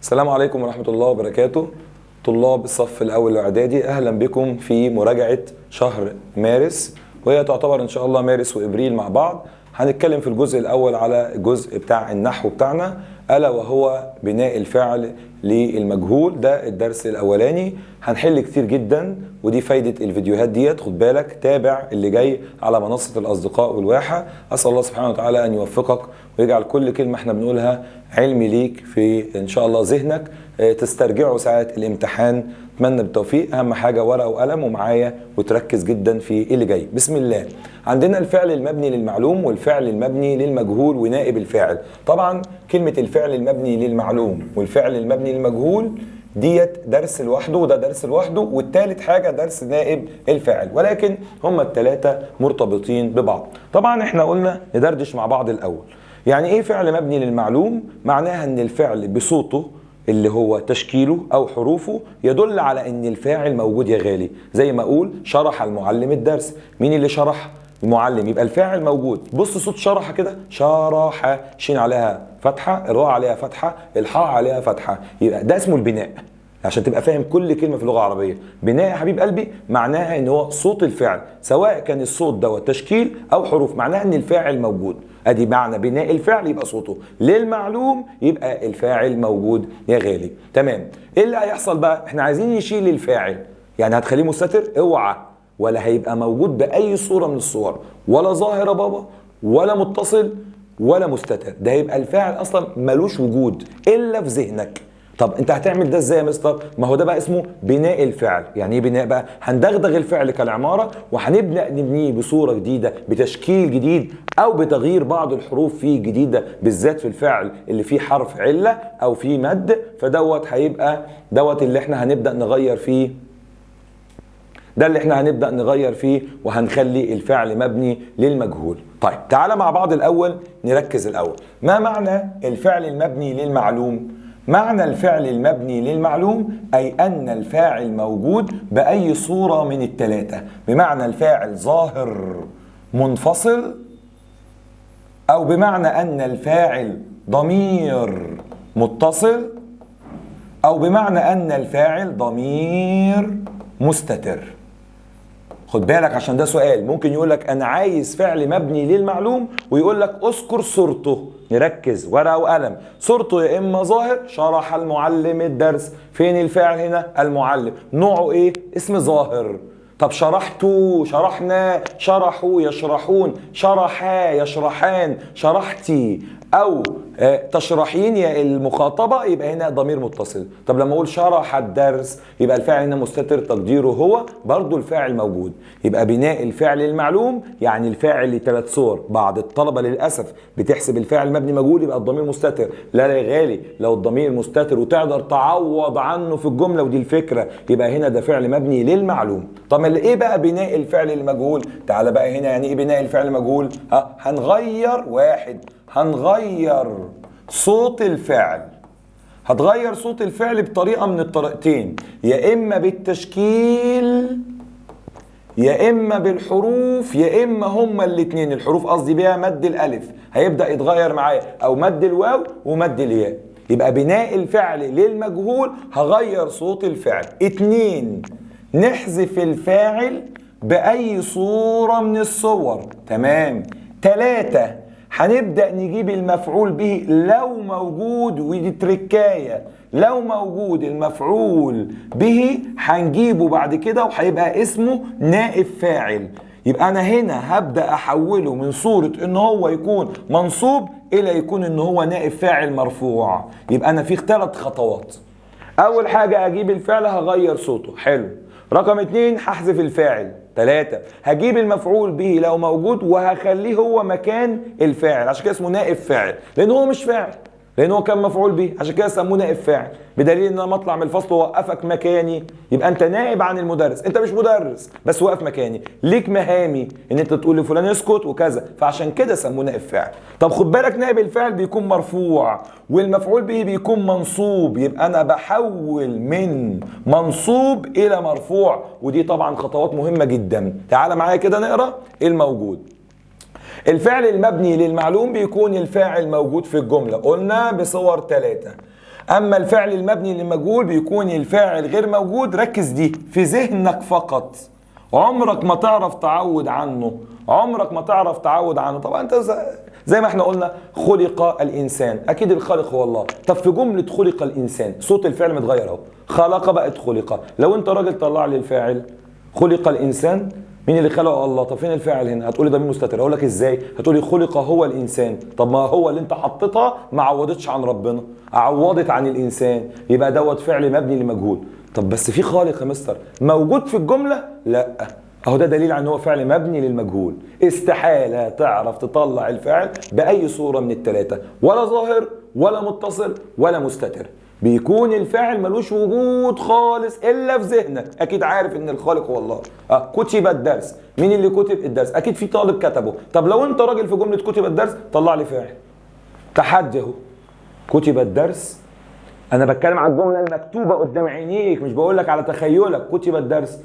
السلام عليكم ورحمة الله وبركاته. طلاب الصف الأول الإعدادي، أهلا بكم في مراجعة شهر مارس، وهي تعتبر إن شاء الله مارس وإبريل مع بعض. هنتكلم في الجزء الأول على الجزء بتاع النحو بتاعنا، ألا وهو بناء الفعل للمجهول. ده الدرس الأولاني، هنحل كتير جدا، ودي فايدة الفيديوهات ديت. خد بالك، تابع اللي جاي على منصة الأصدقاء والواحة. أسأل الله سبحانه وتعالى أن يوفقك ويجعل كل كلمة احنا بنقولها علم ليك في إن شاء الله ذهنك، تسترجعه ساعة الامتحان. اتمنى بالتوفيق. اهم حاجه ورقه وقلم ومعايا، وتركز جدا في اللي جاي. بسم الله. عندنا الفعل المبني للمعلوم والفعل المبني للمجهول ونائب الفاعل. طبعا كلمه الفعل المبني للمعلوم والفعل المبني للمجهول ديت درس لوحده، وده درس لوحده، والتالت حاجه درس نائب الفاعل، ولكن هما الثلاثه مرتبطين ببعض. طبعا احنا قلنا ندردش مع بعض الاول. يعني ايه فعل مبني للمعلوم؟ معناها ان الفعل بصوته اللي هو تشكيله او حروفه يدل على ان الفاعل موجود يا غالي. زي ما اقول شرح المعلم الدرس، مين اللي شرح؟ المعلم، يبقى الفاعل موجود. بص صوت شرح كده، شرح، شين عليها فتحه، الراء عليها فتحه، الحاء عليها فتحه، يبقى ده اسمه البناء. عشان تبقى فاهم كل كلمه في اللغه العربيه، بناء يا حبيب قلبي معناها ان هو صوت الفعل، سواء كان الصوت دوت تشكيل او حروف، معناها ان الفاعل موجود. ادي معنى بناء الفعل، يبقى صوته للمعلوم، يبقى الفاعل موجود يا غالي. تمام. ايه اللي هيحصل بقى؟ احنا عايزين نشيل الفاعل، يعني هتخليه مستتر؟ اوعى، ولا هيبقى موجود باي صوره من الصور، ولا ظاهر يا بابا، ولا متصل، ولا مستتر. ده هيبقى الفاعل اصلا ملوش وجود الا في ذهنك. طب انت هتعمل ده ازاي يا مستر؟ ما هو ده بقى اسمه بناء الفعل. يعني ايه بناء بقى؟ هندغدغ الفعل كالعماره، وهنبدا نبنيه بصوره جديده، بتشكيل جديد، او بتغيير بعض الحروف فيه جديده، بالذات في الفعل اللي فيه حرف عله او فيه مد، فدوت هيبقى دوت اللي احنا هنبدا نغير فيه. ده اللي احنا هنبدا نغير فيه، وهنخلي الفعل مبني للمجهول. طيب تعالى مع بعض الاول نركز الاول. ما معنى الفعل المبني للمعلوم؟ معنى الفعل المبني للمعلوم أي أن الفاعل موجود بأي صورة من الثلاثة، بمعنى الفاعل ظاهر منفصل، أو بمعنى أن الفاعل ضمير متصل، أو بمعنى أن الفاعل ضمير مستتر. خد بالك عشان ده سؤال، ممكن يقول لك أنا عايز فعل مبني للمعلوم، ويقول لك اذكر صورته. نركز، ورقة وقلم. صورته يا إما ظاهر، شرح المعلم الدرس. فين الفاعل هنا؟ المعلم. نوعه إيه؟ اسم ظاهر. طب شرحته، شرحنا، شرحوا، يشرحون، شرحا، يشرحان، شرحتي، أو تشرحين يا المخاطبة، يبقى هنا ضمير متصل. طب لما أقول شرح الدرس، يبقى الفاعل هنا مستتر، تقديره هو، برضو الفاعل موجود. يبقى بناء الفعل المعلوم يعني الفاعل لثلاث صور. بعض الطلبة للأسف بتحسب الفاعل مبني مجهول يبقى الضمير مستتر. لا لا يا غالي، لو الضمير مستتر وتقدر تعوض عنه في الجملة، ودي الفكرة، يبقى هنا ده فعل مبني للمعلوم. طب ايه بقى بناء الفعل المجهول؟ تعال بقى هنا، يعني ايه بناء الفعل المجهول؟ هنغير واحد، هنغير صوت الفعل. هتغير صوت الفعل بطريقة من الطريقتين، يا إما بالتشكيل يا إما بالحروف، يا إما هما الاتنين. الحروف قصدي بيها مد الألف، هيبدأ يتغير معايا، أو مد الواو ومد الياء. يبقى بناء الفعل للمجهول هغير صوت الفعل. اتنين، نحذف الفاعل بأي صورة من الصور. تمام. تلاتة، هنبدأ نجيب المفعول به لو موجود، ودي تركاية، لو موجود المفعول به هنجيبه بعد كده، وهيبقى اسمه نائب فاعل. يبقى أنا هنا هبدأ أحوله من صورة إن هو يكون منصوب إلى يكون إن هو نائب فاعل مرفوع. يبقى أنا في 3 خطوات. أول حاجة أجيب الفعل هغير صوته، حلو. رقم 2 هحذف الفاعل. 3 هجيب المفعول به لو موجود وهخليه هو مكان الفاعل، عشان كده اسمه نائب فاعل، لأن هو مش فاعل، لأن هو كان مفعول به، عشان كده سموه نائب فاعل. بدليل ان انا اطلع من الفصل ووقفك مكاني، يبقى انت نائب عن المدرس. انت مش مدرس بس واقف مكاني، ليك مهامي ان انت تقول لفلان اسكت وكذا، فعشان كده سموه نائب فاعل. طب خد بالك، نائب الفاعل بيكون مرفوع والمفعول به بيكون منصوب، يبقى انا بحول من منصوب الى مرفوع، ودي طبعا خطوات مهمه جدا. تعال معايا كده نقرا الموجود. الفعل المبني للمعلوم بيكون الفاعل موجود في الجمله، قلنا بصور 3. اما الفعل المبني للمجهول بيكون الفاعل غير موجود. ركز دي في ذهنك فقط، عمرك ما تعرف تعود عنه، عمرك ما تعرف تعود عنه. طبعا انت زي ما احنا قلنا خلق الانسان، اكيد الخالق هو الله. طب في جمله خلق الانسان صوت الفعل متغير اهو، خلق بقت خلق. لو انت راجل طلع لي الفاعل خلق الانسان، مين اللي خلقه؟ الله. طب فين الفاعل هنا؟ هتقولي ضمير مستتر. اقول لك ازاي؟ هتقولي خلق هو الانسان. طب ما هو اللي انت حطيتها ما عوضتش عن ربنا، عوضت عن الانسان، يبقى دوت فعل مبني لمجهول. طب بس في خالق يا مستر موجود في الجمله؟ لا. اهو ده دليل على ان هو فعل مبني للمجهول. استحاله تعرف تطلع الفاعل باي صوره من الثلاثه، ولا ظاهر ولا متصل ولا مستتر. بيكون الفاعل ملوش وجود خالص الا في ذهنك. اكيد عارف ان الخالق هو الله. كتب الدرس، مين اللي كتب الدرس؟ اكيد في طالب كتبه. طب لو انت راجل في جمله كتب الدرس طلع لي فاعل. تحدي اهو، كتب الدرس. انا بتكلم على الجمله المكتوبه قدام عينيك، مش بقول لك على تخيلك. كتب الدرس،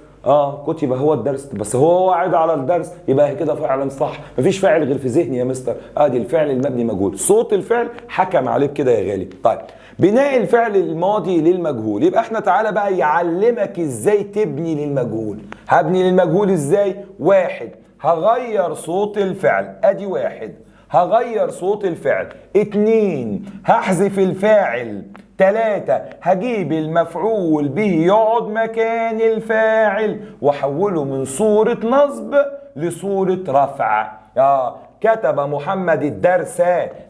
كتب هو الدرس، بس هو قاعد على الدرس، يبقى كده فعلا صح. مفيش فاعل غير في ذهني يا مستر. ادي الفعل المبني مجهول، صوت الفعل حكم عليه بكده يا غالي. طيب بناء الفعل الماضي للمجهول، يبقى احنا تعالى بقى يعلمك ازاي تبني للمجهول. هبني للمجهول ازاي؟ واحد، هغير صوت الفعل، ادي واحد هغير صوت الفعل. اتنين، هحذف الفاعل. تلاتة، هجيب المفعول به يقعد مكان الفاعل واحوله من صورة نصب لصورة رفع. كتب محمد الدرس،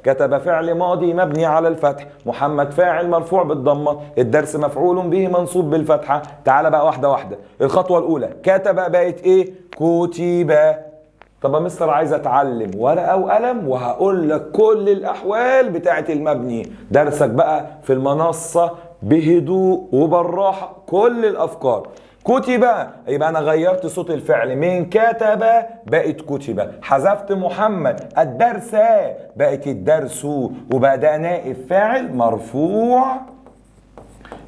كتب فعل ماضي مبني على الفتح، محمد فاعل مرفوع بالضمة، الدرس مفعول به منصوب بالفتحة. تعال بقى واحدة واحدة. الخطوة الأولى كتب بقت إيه؟ كتب. طب يا مستر عايز اتعلم ورقه وقلم وهقول لك كل الاحوال بتاعه المبني. درسك بقى في المنصه بهدوء وبالراحه، كل الافكار. كتب، يبقى انا غيرت صوت الفعل من كتب بقت كتب. حذفت محمد الدرس بقت الدرس، وبقى ده نائب فاعل مرفوع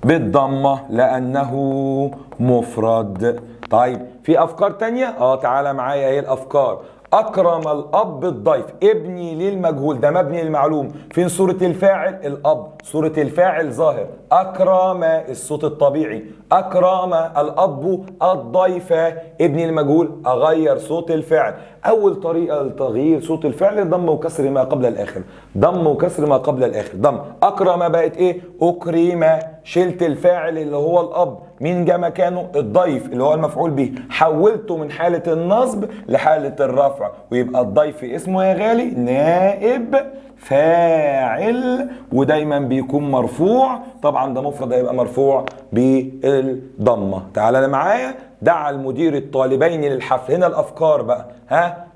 بالضمه لانه مفرد. طيب في افكار تانية؟ تعالى معايا اهي الافكار. اكرم الاب الضيف، ابني للمجهول، ده مبني للمعلوم. فين صورة الفاعل؟ الاب، صورة الفاعل ظاهر. اكرم الصوت الطبيعي، اكرم الاب الضيف، ابني للمجهول. اغير صوت الفعل. اول طريقة لتغيير صوت الفعل ضم وكسر ما قبل الاخر، ضم وكسر ما قبل الاخر. ضم، اكرم بقت ايه؟ اكرم. شلت الفاعل اللي هو الاب، مين جه مكانه؟ الضيف اللي هو المفعول به، حولته من حالة النصب لحالة الرفع، ويبقى الضيف اسمه يا غالي نائب فاعل، ودايما بيكون مرفوع. طبعا ده مفرد هيبقى مرفوع بالضمه. تعال معايا. دعا المدير الطالبين للحفل. هنا الافكار بقى.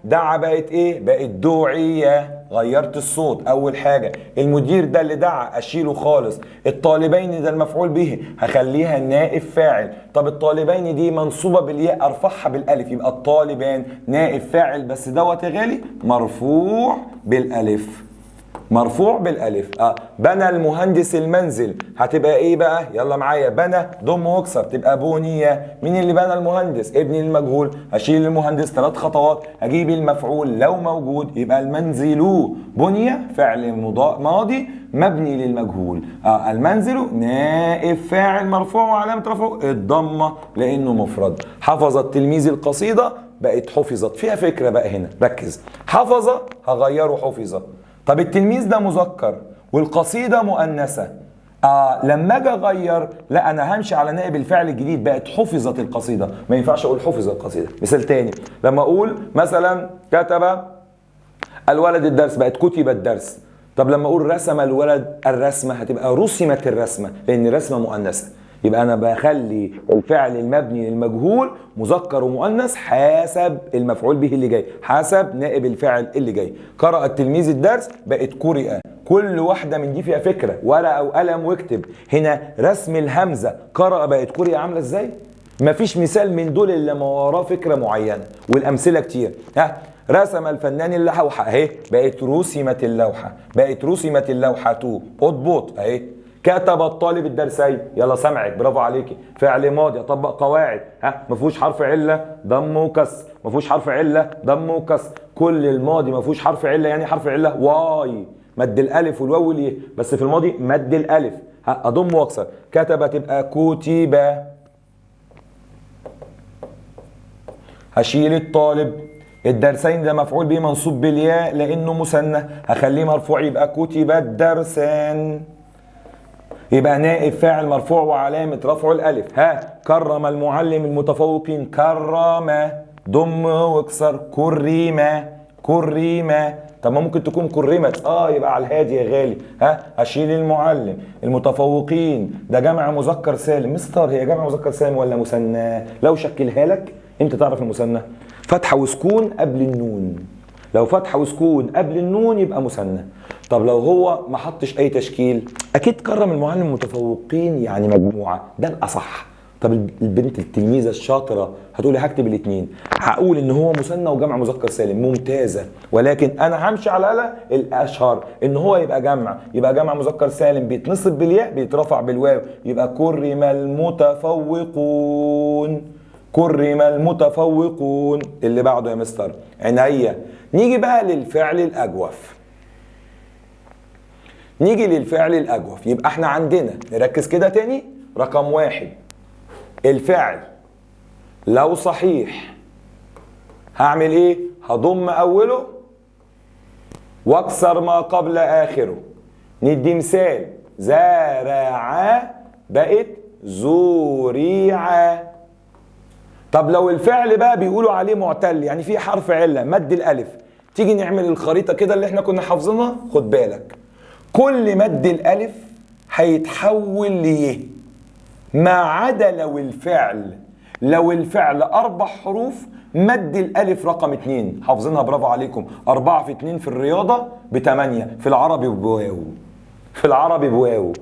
دعا بقت ايه؟ بقت دعية. غيرت الصوت. اول حاجه المدير ده اللي دعا اشيله خالص. الطالبين ده المفعول به هخليها نائب فاعل. طب الطالبين دي منصوبه بالياء ارفعها بالالف، يبقى الطالبان نائب فاعل، بس دوت يا غالي مرفوع بالالف، مرفوع بالالف. بنى المهندس المنزل، هتبقى ايه بقى؟ يلا معايا. بنى ضم واكسر تبقى بنيه. مين اللي بنى المهندس؟ ابني المجهول. هشيل المهندس 3 خطوات، اجيب المفعول لو موجود، يبقى المنزل بنيه فعل ماضي مبني للمجهول. المنزل نائب فاعل مرفوع وعلامه رفعه الضمه لانه مفرد. حفظ التلميذ القصيده بقت حفظت. فيها فكره بقى هنا، ركز. حفظ هغيره حفظ. طب التلميذ ده مذكر والقصيدة مؤنثة. لما اجي اغير، لا انا همشي على نائب الفعل الجديد، بقت حفظت القصيدة. ما ينفعش اقول حفظ القصيدة. مثال تاني، لما اقول مثلا كتب الولد الدرس بقت كتب الدرس. طب لما اقول رسم الولد الرسمة هتبقى رسمت الرسمة، لان الرسمة مؤنثة. يبقى انا بخلي الفعل المبني للمجهول مذكر ومؤنث حسب المفعول به اللي جاي، حسب نائب الفاعل اللي جاي. قرأ التلميذ الدرس بقت قرئ. كل واحده من دي فيها فكره، ورقه وقلم واكتب. هنا رسم الهمزه قرأ بقت قرئ عامله ازاي؟ مفيش مثال من دول الا ما وراه فكره معينه، والامثله كتير. رسم الفنان اللوحه اهي بقت رسمت اللوحه، بقت رسمت اللوحه. اضبط اهي. كتب الطالب الدرسين، يلا سمعك، برافو عليكي. فعل ماضي اطبق قواعد. ما فيهوش حرف عله ضم وكسر، ما فيهوش حرف عله ضم وكسر. كل الماضي ما فيهوش حرف عله، يعني حرف عله واي، مد الالف والواو والياء، بس في الماضي مد الالف. اضم واكسر. كتب تبقى كتب. هشيل الطالب. الدرسين ده مفعول به منصوب بالياء لانه مثنى، هخليه مرفوع يبقى كتب الدرسان. يبقى نائب فاعل مرفوع وعلامة رفعه الألف. كرم المعلم المتفوقين. كرم. ضم واكسر. كريمة. كريمة. طب ما ممكن تكون كرمت، يبقى على الهادي يا غالي. اشيل المعلم. المتفوقين ده جمع مذكر سالم. مستر هي جمع مذكر سالم ولا مثنى؟ لو شكلها لك انت تعرف المثنى. فتحة وسكون قبل النون. لو فتحة وسكون قبل النون يبقى مثنى. طب لو هو ما حطش اي تشكيل، اكيد كرم المعلم المتفوقين يعني مجموعة، ده الاصح. طب البنت التلميذة الشاطرة هتقولي هكتب الاثنين، هقول ان هو مثنى وجمع مذكر سالم. ممتازة، ولكن انا همشي على الاشهر ان هو يبقى جمع. يبقى جمع مذكر سالم بيتنصب بالياء بيترفع بالواو، يبقى كرم المتفوقون. كرم المتفوقون. اللي بعده يا مستر. عينيا. نيجي بقى للفعل الأجوف. نيجي للفعل الأجوف. يبقى احنا عندنا، نركز كده تاني، رقم 1 الفعل لو صحيح هعمل ايه؟ هضم أوله واكسر ما قبل آخره. ندي مثال. زرع بقت زريعة. طب لو الفعل بقى بيقولوا عليه معتل، يعني فيه حرف علة مد الألف، تيجي نعمل الخريطة كده اللي احنا كنا حافظينها. خد بالك، كل مد الألف هيتحول ليه ما عدا لو الفعل 4 حروف مد الألف رقم 2. حافظينها، برافو عليكم. 4 في 2 في الرياضة ب8، في العربي بواو. في العربي بواو.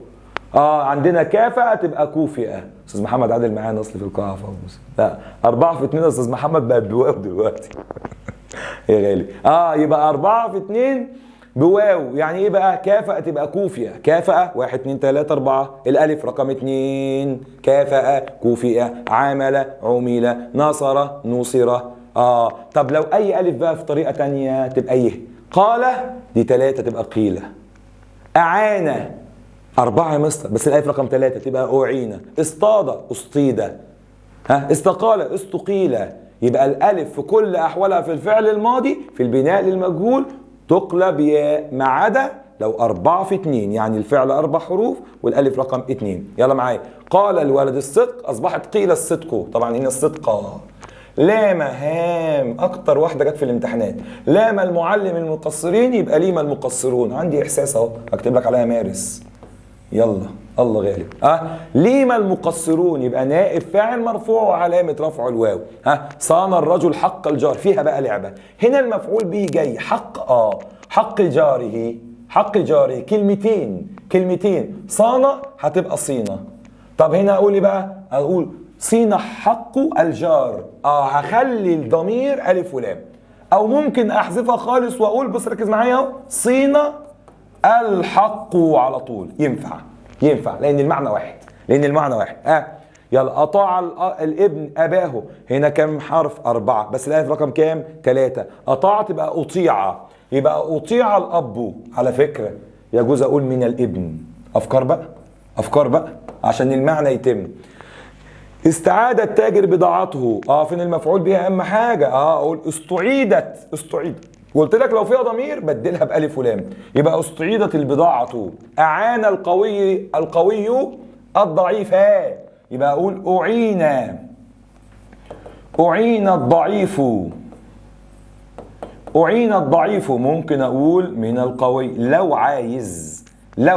عندنا كافأة تبقى كوفئة. استاذ محمد عادل معانا اصل في القاعه فوز. لا 4 في 2 يا استاذ محمد بقت بواو دلوقتي. يا غالي. يبقى 4 في 2 بواو. يعني ايه بقى؟ كافأة تبقى كوفئة. كافأة 1 2 3 4. الالف رقم 2. كافأة كوفئة. عامل عميل. نصر نصر. طب لو اي الف بقى في طريقه ثانيه تبقى يه. قال دي 3 تبقى قيل. اعان 4 يا مستر، بس الالف رقم 3 تبقى أعين. اصطاد اصطيد. استقال استقيل. يبقى الالف في كل احوالها في الفعل الماضي في البناء للمجهول تقلب ياء ما عدا لو 4 في 2، يعني الفعل 4 حروف والالف رقم 2. يلا معايا. قال الولد الصدق اصبحت قيل الصدق. طبعا هنا الصدق. لام هام اكتر واحده جت في الامتحانات. لام المعلم المقصرين يبقى ليم المقصرون. عندي احساس اهو هكتب لك عليها مارس. يلا الله غالب. ليم المقصرون يبقى نائب فاعل مرفوع وعلامه رفعه الواو. صان الرجل حق الجار. فيها بقى لعبه. هنا المفعول به جاي حق. حق جاره. حق جاره كلمتين. صان هتبقى صينه. طب هنا اقول ايه بقى؟ اقول صين حق الجار. هخلي الضمير الف ولام، او ممكن احذفها خالص واقول بص ركز معايا اهو صين الحق على طول. ينفع لان المعنى واحد. يلا. اطاع الابن اباه. هنا كم حرف؟ 4، بس الالف رقم كام؟ 3. اطاع تبقى اطيع. يبقى اطيع الاب. على فكره يجوز اقول من الابن. افكار بقى عشان المعنى يتم. استعاد التاجر بضاعته. فين المفعول بها؟ اهم حاجه. اقول استعيدت. قلت لك لو فيها ضمير بدلها بألف ولام. يبقى استعيدت البضاعة. أعان القوي الضعيف. يبقى أقول أعين الضعيف. ممكن أقول من القوي لو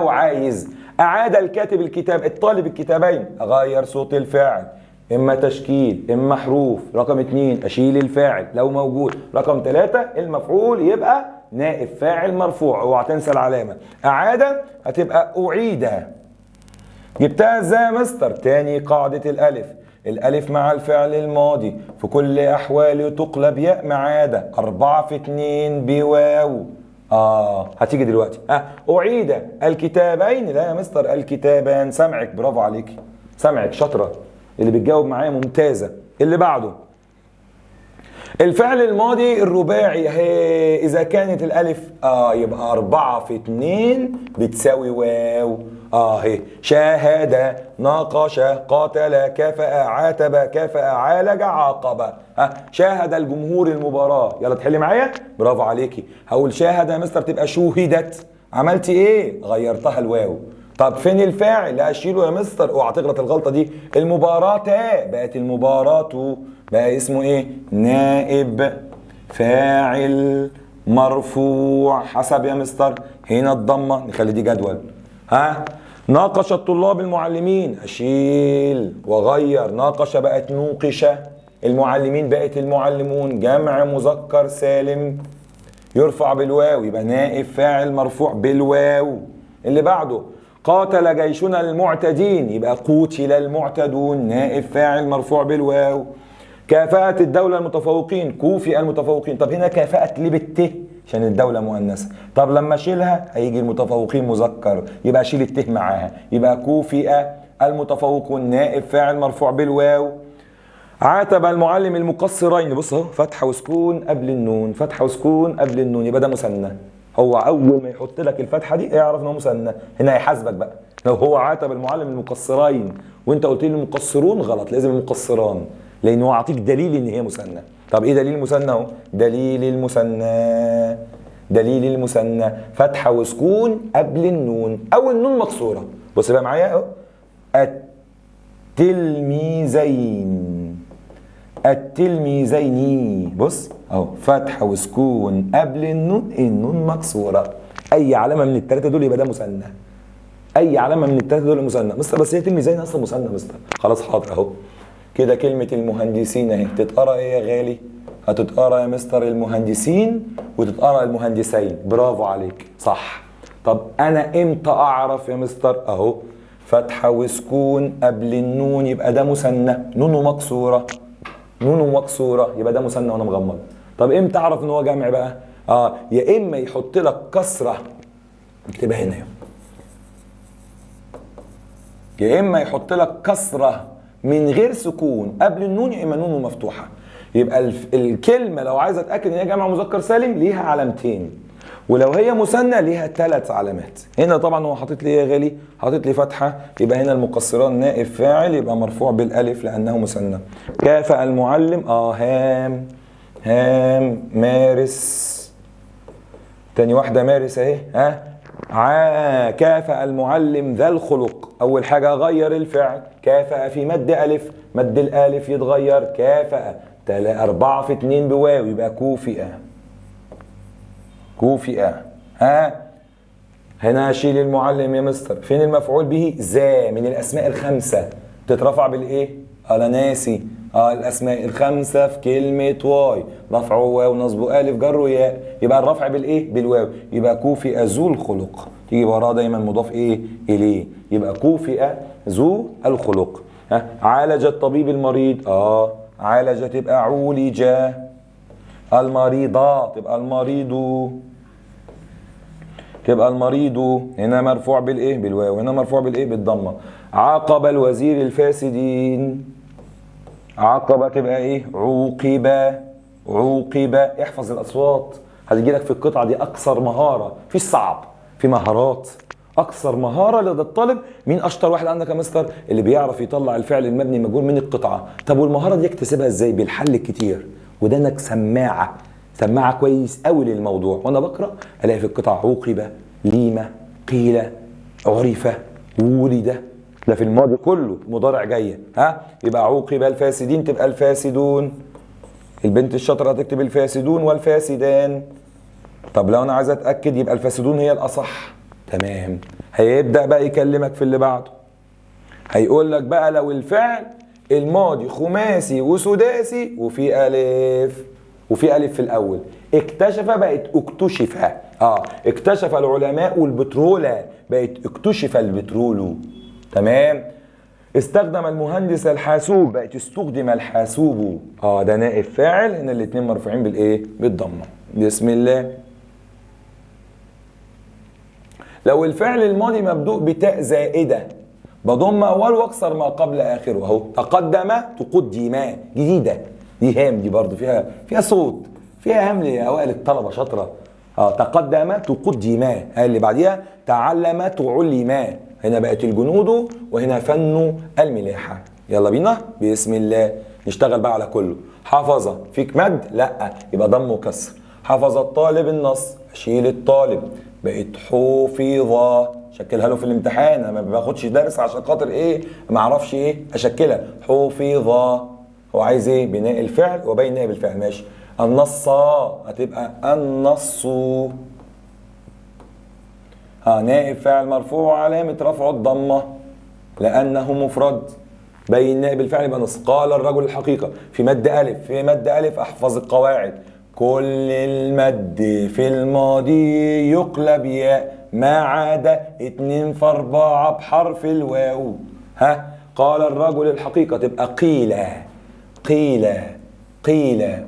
عايز. أعاد الكاتب الكتاب. الطالب الكتابين. أغير صوت الفاعل، إما تشكيل إما حروف. رقم 2 أشيل الفاعل لو موجود. رقم 3 المفعول يبقى نائب فاعل مرفوع. اوعى تنسى العلامة. أعاد هتبقى أعيد. جبتها ازاي يا مستر؟ تاني قاعدة الألف مع الفعل الماضي في كل أحواله تقلب ياء ما عدا 4 في 2 بواو. هتيجي دلوقتي. أعيد الكتابين. لا يا مستر الكتابان. سمعك، برافو عليك. سمعك شاطرة، اللي بتجاوب معايا ممتازة. اللي بعده الفعل الماضي الرباعي. إذا كانت الألف يبقى 4 في 2 بتساوي واو. اهي شاهد ناقش قاتل كافأ عاتب كافأ عالج عاقب. شاهد الجمهور المباراة. يلا تحلي معايا. برافو عليكي. هقول شاهد يا مستر تبقى شوهدت. عملتي ايه؟ غيرتها الواو. طب فين الفاعل؟ لا اشيله يا مستر. اوعى تغلط الغلطة دي. المباراة بقت المباراة. بقى اسمه ايه؟ نائب فاعل مرفوع. حسب يا مستر. هنا الضمة نخلي دي جدول. ناقش الطلاب المعلمين. اشيل واغير. ناقش بقت نوقش. المعلمين بقت المعلمون. جمع مذكر سالم يرفع بالواو يبقى نائب فاعل مرفوع بالواو. اللي بعده قاتل جيشنا المعتدين يبقى قوتل المعتدون. نائب فاعل مرفوع بالواو. كافأت الدولة المتفوقين. كوفئ المتفوقين. طب هنا كافأت ليه بالت؟ عشان الدولة مؤنثة. طب لما اشيلها هيجي المتفوقين مذكر يبقى اشيل الت معاها يبقى كوفئ المتفوقون. نائب فاعل مرفوع بالواو. عاتب المعلم المقصرين. بص اهو فتحه وسكون قبل النون. فتحه وسكون قبل النون يبقى ده مثنى. هو اول ما يحط لك الفتحه دي اعرف ان هو مثنى. هنا هيحاسبك بقى. لو هو عاتب المعلم المقصرين وانت قلت لي المقصرون غلط. لازم المقصران لان هو عاطيك دليل ان هي مثنى. طب ايه دليل المثنى اهو؟ دليل المثنى. دليل المثنى فتحه وسكون قبل النون او النون مكسوره. بص بقى معايا اهو. التلميذين. التلميذين. بص اهو فتحه وسكون قبل النون. النون مكسوره. اي علامه من الثلاثه دول يبقى ده مثنى. اي علامه من الثلاثه دول مثنى. مستر بس هي تلميذين اصلا مثنى مستر. خلاص حاضر اهو. كده كلمه المهندسين اهي تتقرا ايه يا غالي؟ هتتقرا يا مستر المهندسين وتتقرا المهندسين. برافو عليك صح. طب انا امتى اعرف يا مستر؟ اهو فتحه وسكون قبل النون يبقى ده مثنى. نونه مكسوره. نونه مكسوره يبقى ده مثنى وانا مغمض. طب امتى اعرف ان هو جمع بقى؟ يا اما يحط لك كسره اكتبها هنا يا اما يحط لك كسره من غير سكون قبل النون يا اما نونه مفتوحه. يبقى الكلمه لو عايز اتاكد ان هي جمع مذكر سالم ليها علامتين ولو هي مثنى ليها 3 علامات. هنا طبعا هو حاطط لي ايه يا غالي؟ حاطط لي فتحه يبقى هنا المقصران نائب فاعل يبقى مرفوع بالالف لانه مثنى. كافأ المعلم هام مارس. تاني واحده مارس اهي. كافأ المعلم ذا الخلق. اول حاجه غير الفعل. كافأ في مد الف. مد الالف يتغير. كافأ 4 في 2 بواو يبقى كوفئ. كوفئ. هنا اشيل المعلم يا مستر. فين المفعول به؟ ذا من الاسماء الخمسه تترفع بالايه؟ انا ناسي. الاسماء الخمسه في كلمه واي رفع واو نصب الف جر وياء يبقى الرفع بالايه؟ بالواو يبقى كوفئ ذو الخلق. تيجي وراه دايما مضاف ايه؟ اليه يبقى كوفئ ذو الخلق. عالج الطبيب المريض. عالج تبقى عولج. المريضة تبقى المريض. تبقى المريض. هنا مرفوع بالايه؟ بالواو. هنا مرفوع بالايه؟ بالضمه. عاقب الوزير الفاسدين. عاقب تبقى ايه؟ عوقب. عوقب. احفظ الاصوات هتجي لك في القطعه دي اكثر مهاره. في صعب في مهارات. اكثر مهاره لدى الطالب. مين اشطر واحد عندك يا مستر؟ اللي بيعرف يطلع الفعل المبني المجهول من القطعه. طب والمهاره دي اكتسبها ازاي؟ بالحل الكتير. وده انك سماعه كويس قوي للموضوع. وانا بقرا الاقي في القطع عوقب ليمه قيل عرف ولد. ده في الماضي كله مضارع جايه. يبقى عوقب الفاسدين تبقى الفاسدون. البنت الشاطره هتكتب الفاسدون والفاسدان. طب لو انا عايز اتاكد يبقى الفاسدون هي الاصح. تمام. هيبدا بقى يكلمك في اللي بعده. هيقول لك بقى لو الفعل الماضي خماسي وسداسي وفي الف في الاول. اكتشف بقت اكتشف. اكتشف العلماء البترول بقت اكتشف البترول. تمام. استخدم المهندس الحاسوب بقت استخدم الحاسوب. ده نائب فاعل. هنا الاثنين مرفوعين بالايه؟ بالضمه. بسم الله. لو الفعل الماضي مبدوء بتاء زائده بضم اول واكسر ما قبل اخره. اهو تقدم تقدم جديده. دي هام دي برضو فيها صوت. فيها هام لاوائل الطلبه شاطره. تقدم تقدم. اللي بعديها تعلم تعلم. هنا بقت الجنود وهنا فن الملاحة. يلا بينا بسم الله نشتغل بقى على كله. حفظ فيك مد؟ لا، يبقى ضم وكسر. حفظ الطالب النص، اشيل الطالب بقت حفظ. شكلها له في الامتحان، انا ما باخدش درس عشان خاطر ايه ما اعرفش ايه اشكلها. حفظ هو عايز ايه؟ بناء الفعل وبين نائب الفعل. ماشي. النص هتبقى النص. نائب فاعل مرفوع علامة رفعه الضمة لأنه مفرد. بين نائب الفعل يبقى نص. قال الرجل الحقيقة في مد ألف. في مد ألف أحفظ القواعد. كل المد في الماضي يقلب ياء ما عدا 2 في 4 بحرف الواو. قال الرجل الحقيقة تبقى قيل. قيل قيل.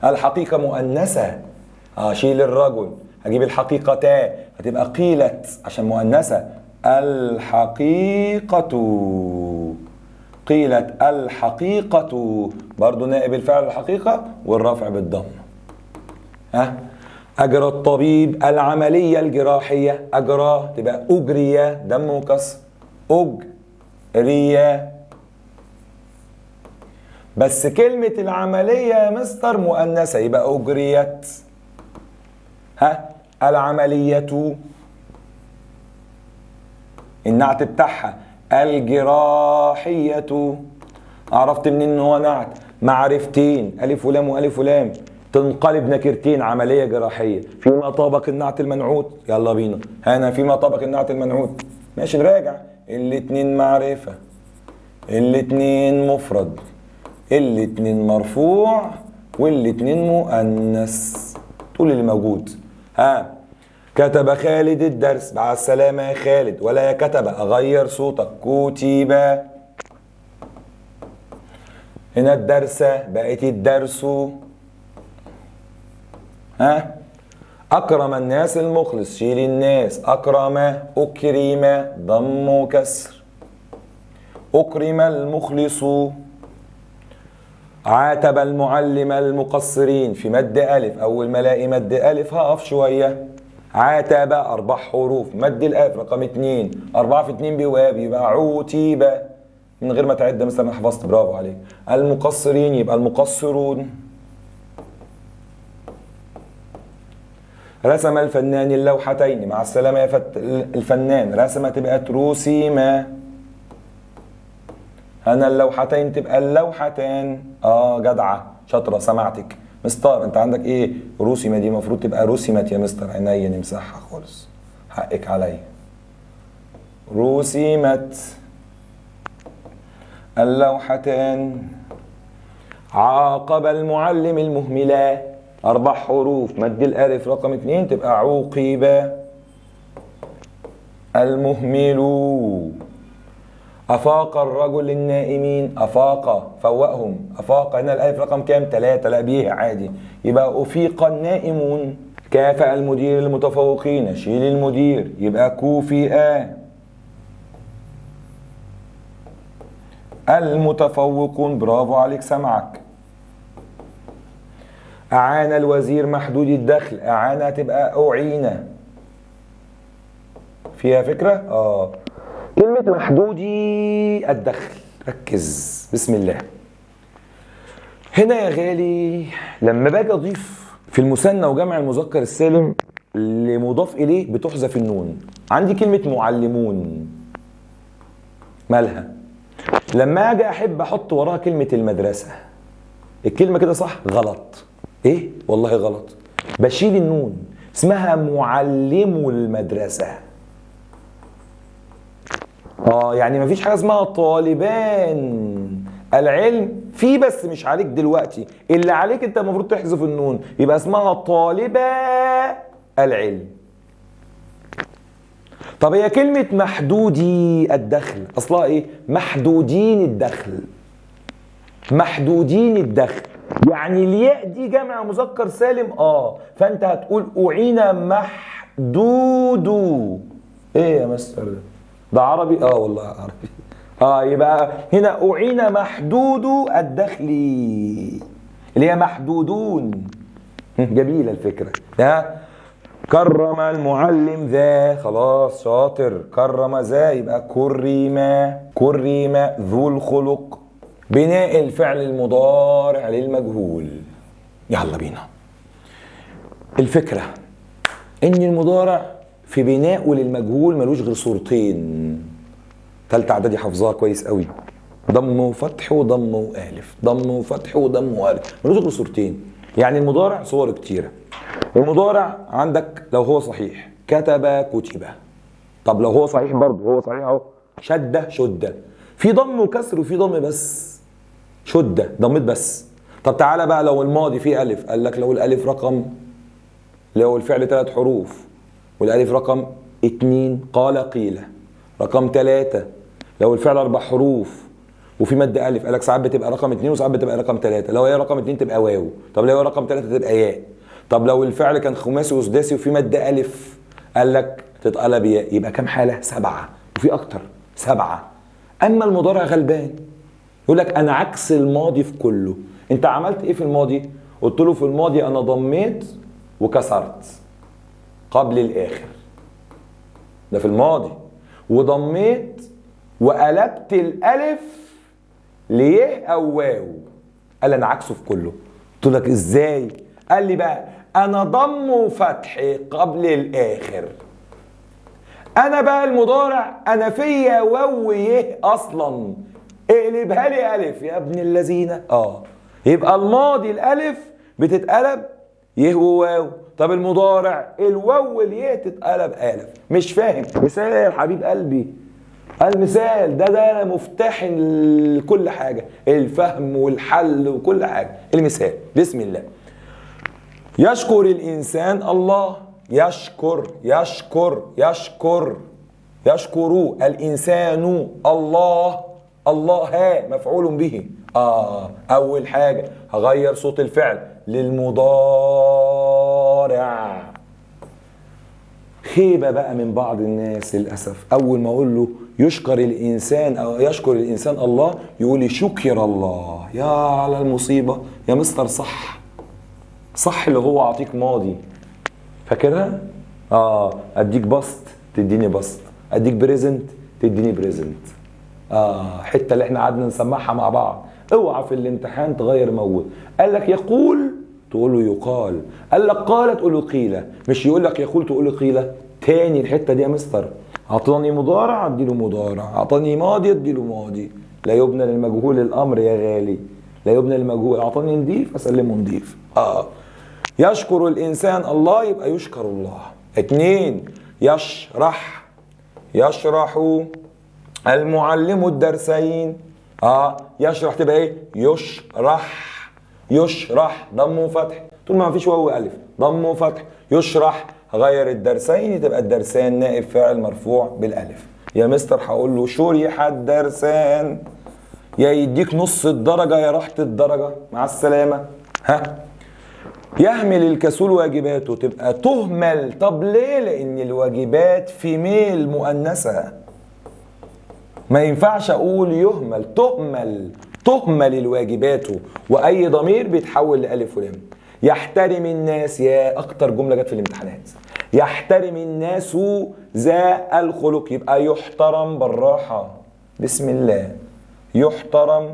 الحقيقة مؤنثة. شيل الرجل هجيب الحقيقة تاء هتبقى قيلت عشان مؤنثة. الحقيقة قيلت. الحقيقة برضو نائب الفعل الحقيقة والرفع بالضم. أجرى الطبيب العملية الجراحية. أجرى تبقى أجري دم وكسر. أجري. بس كلمة العملية يا مستر مؤنثة يبقى أجريت. العملية النعت بتاعها الجراحية. عرفت منين ان هو نعت؟ معرفتين ألف ولام وألف ولام تنقلب نكرتين. عملية جراحية فيما طابق النعت المنعوت. يلا بينا هنا فيما طابق النعت المنعوت. ماشي نراجع. الاتنين معرفة، الاتنين مفرد، الاتنين مرفوع، والاتنين مؤنث. تقول اللي موجود. كتب خالد الدرس. مع السلامة يا خالد. ولا يا كتب أغير صوتك. كتب. هنا الدرس بقت الدرس. أكرم الناس المخلص. شيل الناس. أكرم أكرم ضم وكسر. أكرم المخلص. عاتب المعلم المقصرين. في مد ألف. أول ما الاقي مد ألف هقف شوية. عاتب 4 حروف. مد الألف رقم 2. 4 في 2 بواب يبقى عوتيب من غير ما تعد. مثلا حفظت برافو عليك. المقصرين يبقى المقصرون. رسم الفنان اللوحتين. مع السلامة يا الفنان. رسم تبقى رسيما. هنا اللوحتين تبقى اللوحتان. جدعة شاطرة سمعتك. مستر انت عندك ايه؟ رسمة دي المفروض تبقى رسمت يا مستر. عينيا نمسحها خالص حقك عليا. رسمت اللوحتان. عاقب المعلم المهملة. 4 حروف. مد الألف رقم 2 تبقى عوقب المهمل. أفاق الرجل النائمين. أفاق فوقهم. أفاق هنا الألف رقم كام؟ 3. لا بيه عادي يبقى أفيق النائمون. كافأ المدير المتفوقين. شيل المدير يبقى كوفئ المتفوقون. برافو عليك سمعك. أعان الوزير محدود الدخل. أعان تبقى أعين. فيها فكرة؟ كلمة محدودي الدخل. ركز بسم الله. هنا يا غالي لما باجي اضيف في المثنى وجمع المذكر السالم اللي مضاف اليه بتحذف النون. عندي كلمة معلمون مالها؟ لما اجي احب احط وراها كلمة المدرسة الكلمة كده صح؟ غلط. ايه؟ والله غلط. بشيل النون اسمها معلم المدرسة. يعني مفيش حاجة اسمها طالبان العلم. في بس مش عليك دلوقتي. اللي عليك انت المفروض تحذف النون يبقى اسمها طالبة العلم. طب هي كلمة محدودي الدخل اصلها ايه؟ محدودين الدخل. محدودين الدخل يعني الياء دي جمع مذكر سالم. فانت هتقول أعين محدود. ايه يا مستر ده عربي؟ والله عربي. يبقى هنا أعين محدود الدخل اللي هي محدودون. جميلة الفكرة. كرم المعلم ذا، خلاص شاطر. كرم ذا يبقى كرم ذو الخلق. بناء الفعل المضارع للمجهول. يلا بينا. الفكرة ان المضارع في بنائه للمجهول ملوش غير صورتين. تالتة اعدادي حافظاها كويس قوي. ضم وفتح وضم والف، ضم وفتح وضم والف، ملوش غير صورتين. يعني المضارع صور كتيرة. المضارع عندك لو هو صحيح كتب كتب. طب لو هو صحيح برضه، هو صحيح اهو، شد. في ضم وكسر وفي ضم بس. شد ضمت بس. طب تعالى بقى لو الماضي فيه الف، قال لك لو الالف رقم، لو الفعل 3 حروف والالف رقم 2 قال قيل. رقم 3 لو الفعل 4 حروف وفي مد الف، قال لك ساعات بتبقى رقم 2 وساعات بتبقى رقم 3. لو هي رقم 2 تبقى واو، طب لو هي رقم 3 تبقى ياء. طب لو الفعل كان خماسي وسداسي وفي مد الف، قال لك تتقلب ياء. يبقى كام حاله؟ 7 وفي اكتر 7. اما المضارع غلبان يقول لك انا عكس الماضي في كله. انت عملت ايه في الماضي؟ قلت له في الماضي انا ضميت وكسرت قبل الاخر، ده في الماضي، وضميت وقلبت الالف ليه او واو. قال انا عكسه في كله. قلت لك ازاي؟ قال لي بقى انا ضم وفتح قبل الاخر. انا بقى المضارع انا فيا واو يه اصلا، اقلبها لي الف يا ابن اللذينه. يبقى الماضي الالف بتتقلب يه وواو. طب المضارع الواو واليه تتقلب الف. مش فاهم؟ مثال حبيب قلبي، المثال ده مفتاح لكل حاجه، الفهم والحل وكل حاجه. المثال بسم الله. يشكر الانسان الله. يشكر الانسان الله. الله مفعول به. اول حاجه هغير صوت الفعل للمضارع. خيبه بقى من بعض الناس للاسف، اول ما اقول له يشكر الانسان او يشكر الانسان الله يقول لي شكر الله. يا على المصيبه يا مستر. صح اللي هو اعطيك ماضي، فاكرها؟ اديك بسط تديني بسط، اديك بريزنت تديني بريزنت. حته اللي احنا قعدنا نسمعها مع بعض. اوعى في الامتحان تغير موجود. قال لك يقول تقول له يقال، قال لك قال تقول له قيل، مش يقول لك يقول تقول له قيل. تاني الحته دي يا مستر، اعطاني مضارع اديله مضارع، اعطاني ماضي اديله ماضي. لا يبنى للمجهول الامر يا غالي، لا يبنى للمجهول. اعطاني نضيف اسلمه نضيف. يشكر الانسان الله يبقى يشكر الله. 2 يشرح المعلم الدرسين. يشرح تبقى ايه؟ يشرح ضم وفتح، طول ما فيش واو الف ضم وفتح. يشرح هغير الدرسين تبقى الدرسان نائب فاعل مرفوع بالالف. يا مستر هقول له شرح الدرسان، يا يديك نص الدرجه يا راحه الدرجه مع السلامه. يهمل الكسول واجباته تبقى تهمل. طب ليه؟ لان الواجبات في ميل مؤنثه، ما ينفعش اقول يهمل. تهمل الواجبات، واي ضمير بيتحول لالف ولام. يحترم الناس، يا اكتر جمله جت في الامتحانات. يحترم الناس ذا الخلق يبقى يحترم بالراحه. بسم الله. يحترم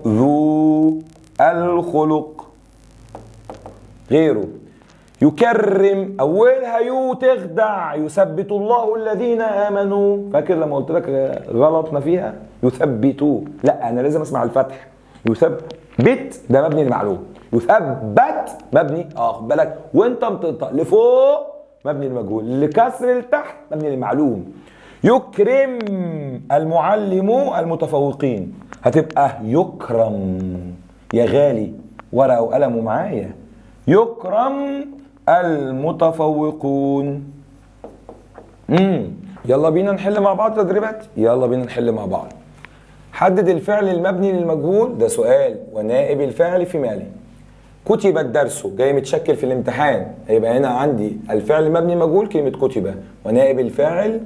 ذو الخلق. غيره يكرم اولها يو تخدع. يثبت الله الذين امنوا. فاكر لما قلت لك غلطنا فيها؟ يثبتوا. لا انا لازم اسمع الفتح. يثبت ده مبني للمعلوم، يثبت مبني خد بالك وانت بتنطق لفوق مبني للمجهول، لكسر لتحت مبني للمعلوم. يكرم المعلم المتفوقين هتبقى يكرم. يا غالي ورقه وقلم معايا. يكرم المتفوقون. يلا بينا نحل مع بعض تدريبات. يلا بينا نحل مع بعض. حدد الفعل المبني للمجهول، ده سؤال، ونائب الفعل في ماله. كتب الدرس جاي متشكل في الامتحان، هيبقى هنا عندي الفعل المبني للمجهول كلمة كتب، ونائب الفاعل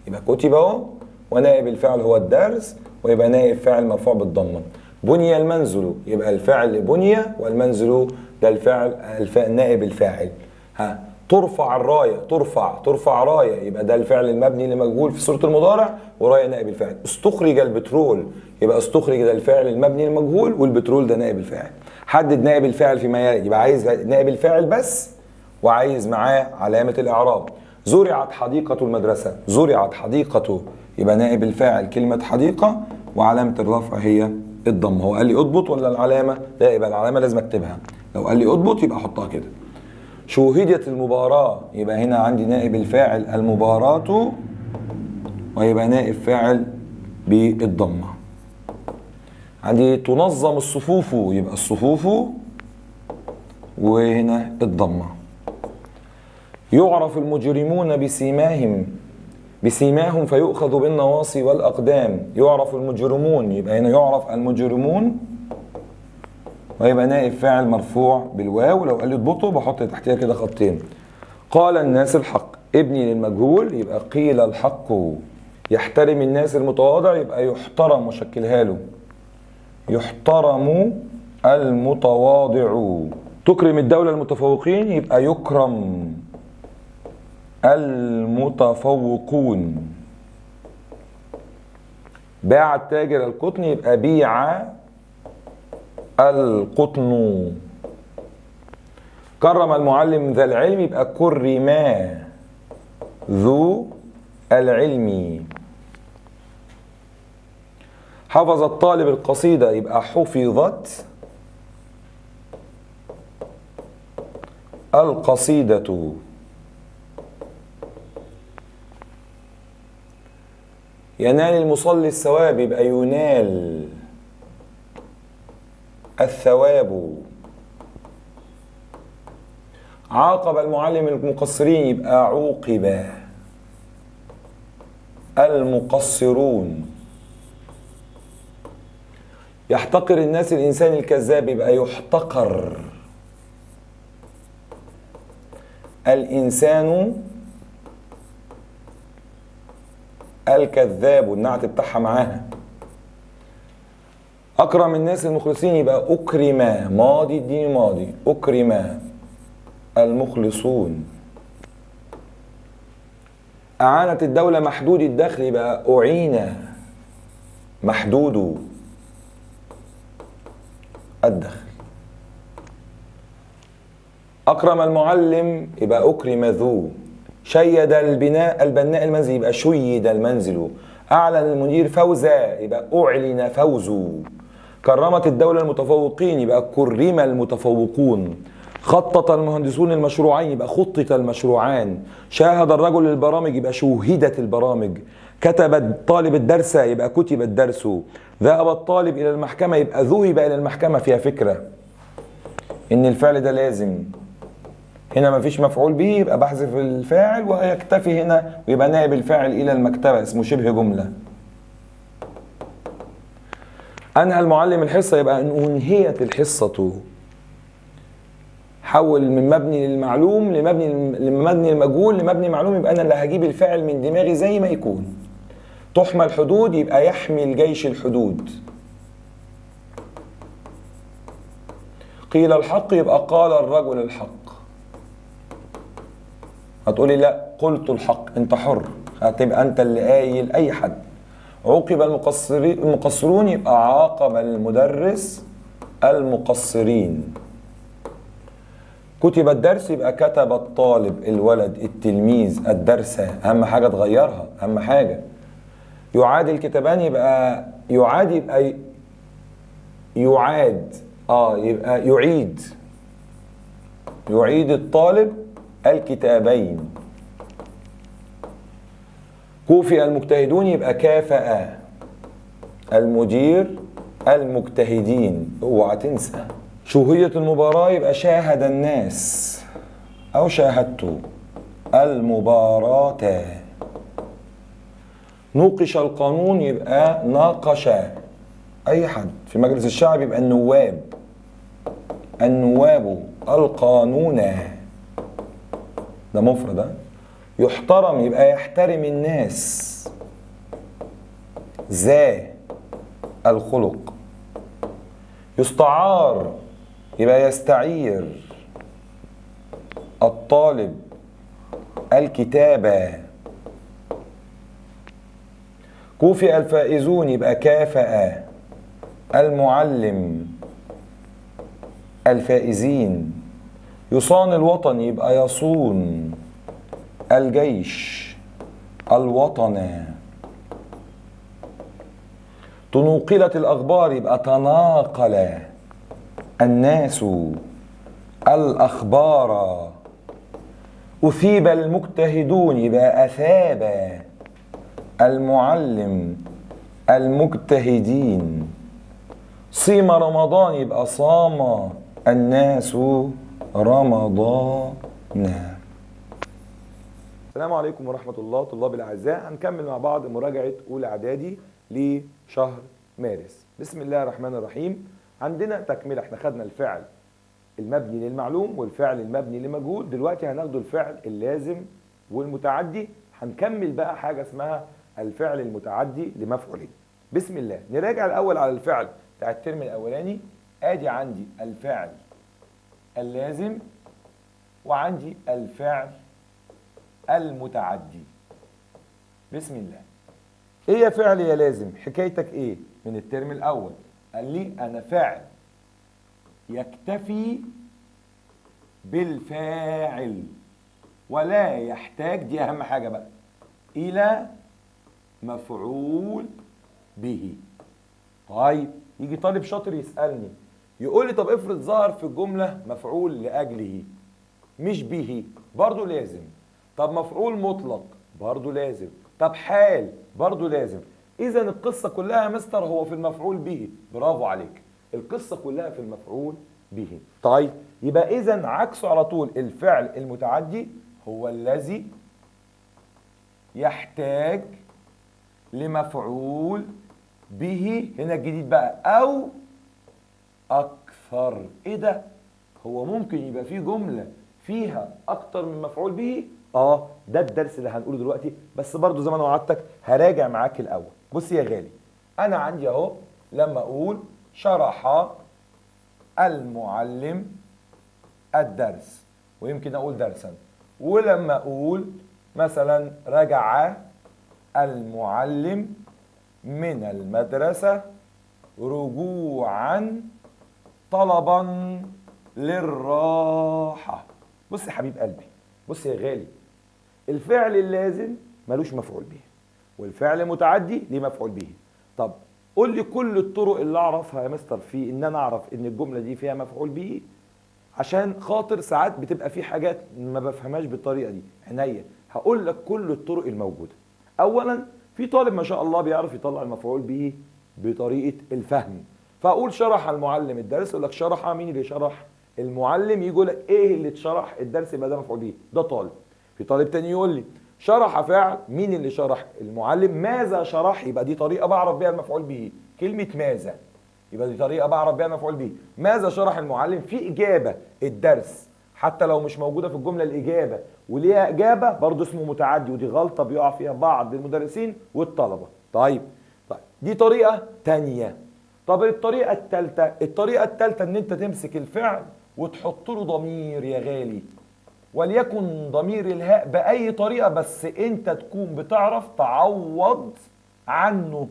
يبقى كتب اهو، ونائب الفعل هو الدرس، ويبقى نائب فاعل مرفوع بالضمه. بني المنزل يبقى الفعل بني والمنزل ده الفعل نائب الفاعل. ها، ترفع الرايه، ترفع رايه، يبقى ده الفعل المبني لمجهول في صوره المضارع ورايه نائب الفاعل. استخرج البترول، يبقى استخرج ده الفعل المبني للمجهول والبترول ده نائب الفاعل. حدد نائب الفاعل فيما يلي، يبقى عايز نائب الفاعل بس وعايز معاه علامه الاعراب. زرعت حديقه المدرسه، زرعت حديقته، يبقى نائب الفاعل كلمه حديقه وعلامه الرفع هي الضم. هو قال لي اضبط ولا العلامه؟ لا، يبقى العلامه لازم اكتبها. لو قال لي اضبط يبقى احطها كده. شوهدت المباراة، يبقى هنا عندي نائب الفاعل المباراة ويبقى نائب فاعل بالضمة. عندي تنظم الصفوف، يبقى الصفوف وهنا الضمة. يعرف المجرمون بسيماهم فيؤخذ بالنواصي والأقدام. يعرف المجرمون، يبقى هنا يعرف المجرمون ويبقى نائب فاعل مرفوع بالواو. لو قال لي اضبطه بحط تحتها كده خطين. قال الناس الحق، ابني للمجهول يبقى قيل الحق. يحترم الناس المتواضع، يبقى يحترم وشكلها له يحترم المتواضع. تكرم الدولة المتفوقين، يبقى يكرم المتفوقون. باع التاجر القطن، يبقى بيع القطن. كرم المعلم ذا العلم، يبقى كرم ذو العلم. حفظ الطالب القصيدة، يبقى حفظت القصيدة. ينال المصلي الثواب، يبقى ينال الثواب. عاقب المعلم المقصرين، يبقى عوقب المقصرون. يحتقر الناس الإنسان الكذاب، يبقى يحتقر الإنسان الكذاب، والنعت بتاعها معاها. أكرم الناس المخلصين، يبقى أكرم، ماضي الدين ماضي، أكرم المخلصون. أعانت الدولة محدود الدخل، يبقى أعين محدود الدخل. أكرم المعلم، يبقى أكرم ذو. شيد البناء المنزل، يبقى شيد المنزل. أعلن المدير فوزا، يبقى أعلن فوز. كرمت الدولة المتفوقين، يبقى كرم المتفوقون. خطط المهندسون المشروعين، يبقى خطط المشروعان. شاهد الرجل البرامج، يبقى شوهدت البرامج. كتب الطالب الدرس، يبقى كتب الدرس. ذهب الطالب إلى المحكمة، يبقى ذهب إلى المحكمة. فيها فكرة إن الفعل ده لازم، هنا مفيش مفعول به يبقى بحذف الفاعل ويكتفي هنا ويبقى نائب الفاعل إلى المكتبة، اسمه شبه جملة. أنهى المعلم الحصة، يبقى أنهيت الحصة. حول من مبني للمعلوم لمبني المجهول لمبني معلوم، يبقى أنا اللي هجيب الفاعل من دماغي زي ما يكون. تحمى الحدود، يبقى يحمي الجيش الحدود. قيل الحق، يبقى قال الرجل الحق. هتقولي لا قلت الحق، انت حر، هتبقى انت اللي قايل اي حد. عوقب المقصرون، يبقى عاقب المدرس المقصرين. كتب الدرس، يبقى كتب الطالب الولد التلميذ الدرس. اهم حاجه تغيرها، اهم حاجه. يعاد الكتابان، يبقى يعاد، يبقى يعاد، يبقى يعيد الطالب الكتابين. كوفئ المجتهدون، يبقى كافأ المدير المجتهدين. اوعى تنسى. شوهدت المباراة، يبقى شاهد الناس أو شاهدت المباراة. نوقش القانون، يبقى ناقش أي حد في مجلس الشعب، يبقى النواب القانون، ده مفرد. يحترم، يبقى يحترم الناس ذا الخلق. يستعار يبقى يستعير الطالب الكتابة. كوفئ الفائزون يبقى كافأ المعلم الفائزين. يصان الوطن يبقى يصون الجيش الوطن. تنوقلت الأخبار يبقى تناقل الناس الأخبار. أثيب المجتهدون يبقى أثاب المعلم المجتهدين. صيم رمضان يبقى صام الناس رمضان. السلام عليكم ورحمة الله طلاب الأعزاء. هنكمل مع بعض مراجعة أولى إعدادي لشهر مارس. بسم الله الرحمن الرحيم. عندنا تكملة، احنا خدنا الفعل المبني للمعلوم والفعل المبني لمجهول. دلوقتي هناخده الفعل اللازم والمتعدي. هنكمل بقى حاجة اسمها الفعل المتعدي لمفعولين. بسم الله. نراجع الأول على الفعل بتاع الترم الأولاني. ادي عندي الفعل اللازم وعندي الفعل المتعدي. بسم الله. ايه يا فعل يا لازم؟ حكايتك ايه من الترم الاول؟ قال لي انا فعل يكتفي بالفاعل ولا يحتاج، دي اهم حاجة بقى، الى مفعول به. طيب يجي طالب شاطر يسألني يقول لي طب افرض ظهر في الجملة مفعول لأجله مش به، برضو لازم. طب مفعول مطلق برضو لازم. طب حال برضو لازم. اذا القصة كلها يا مستر هو في المفعول به. برافو عليك، القصة كلها في المفعول به. طيب يبقى اذا عكسه على طول الفعل المتعدي هو الذي يحتاج لمفعول به. هنا الجديد بقى او اكثر. ايه ده؟ هو ممكن يبقى فيه جملة فيها اكتر من مفعول به؟ ده الدرس اللي هنقوله دلوقتي. بس برضو زي ما انا وعدتك هراجع معاك الاول. بص يا غالي، انا عندي اهو لما اقول شرح المعلم الدرس، ويمكن اقول درسا، ولما اقول مثلا رجع المعلم من المدرسة رجوعا طلبا للراحة. بص يا حبيب قلبي، بص يا غالي، الفعل اللازم ملوش مفعول به، والفعل المتعدي ليه مفعول به. طب قول لي كل الطرق اللي اعرفها يا مستر في ان انا اعرف ان الجملة دي فيها مفعول به، عشان خاطر ساعات بتبقى في حاجات ما بفهمهاش بالطريقة دي. عينيا هقول لك كل الطرق الموجودة. اولا في طالب ما شاء الله بيعرف يطلع المفعول به بطريقة الفهم، فاقول شرح المعلم الدرس، يقول لك شرح، مين اللي شرح؟ المعلم. يجي يقول لك ايه اللي اتشرح؟ الدرس، يبقى ده مفعول به، ده طالب. في طالب تاني يقول لي شرح فعل، مين اللي شرح؟ المعلم. ماذا شرح؟ يبقى دي طريقة بعرف بيها المفعول به، كلمة ماذا، يبقى دي طريقة بعرف بيها المفعول به. ماذا شرح المعلم؟ في إجابة الدرس، حتى لو مش موجودة في الجملة الإجابة وليها إجابة برضو اسمه متعدي، ودي غلطة بيقع فيها بعض المدرسين والطلبة. طيب دي طريقة تانية. طب الطريقة التالتة ان انت تمسك الفعل وتحط له ضمير يا غالي، وليكن ضمير الهاء بأي طريقة، بس انت تكون بتعرف تعوض عنه.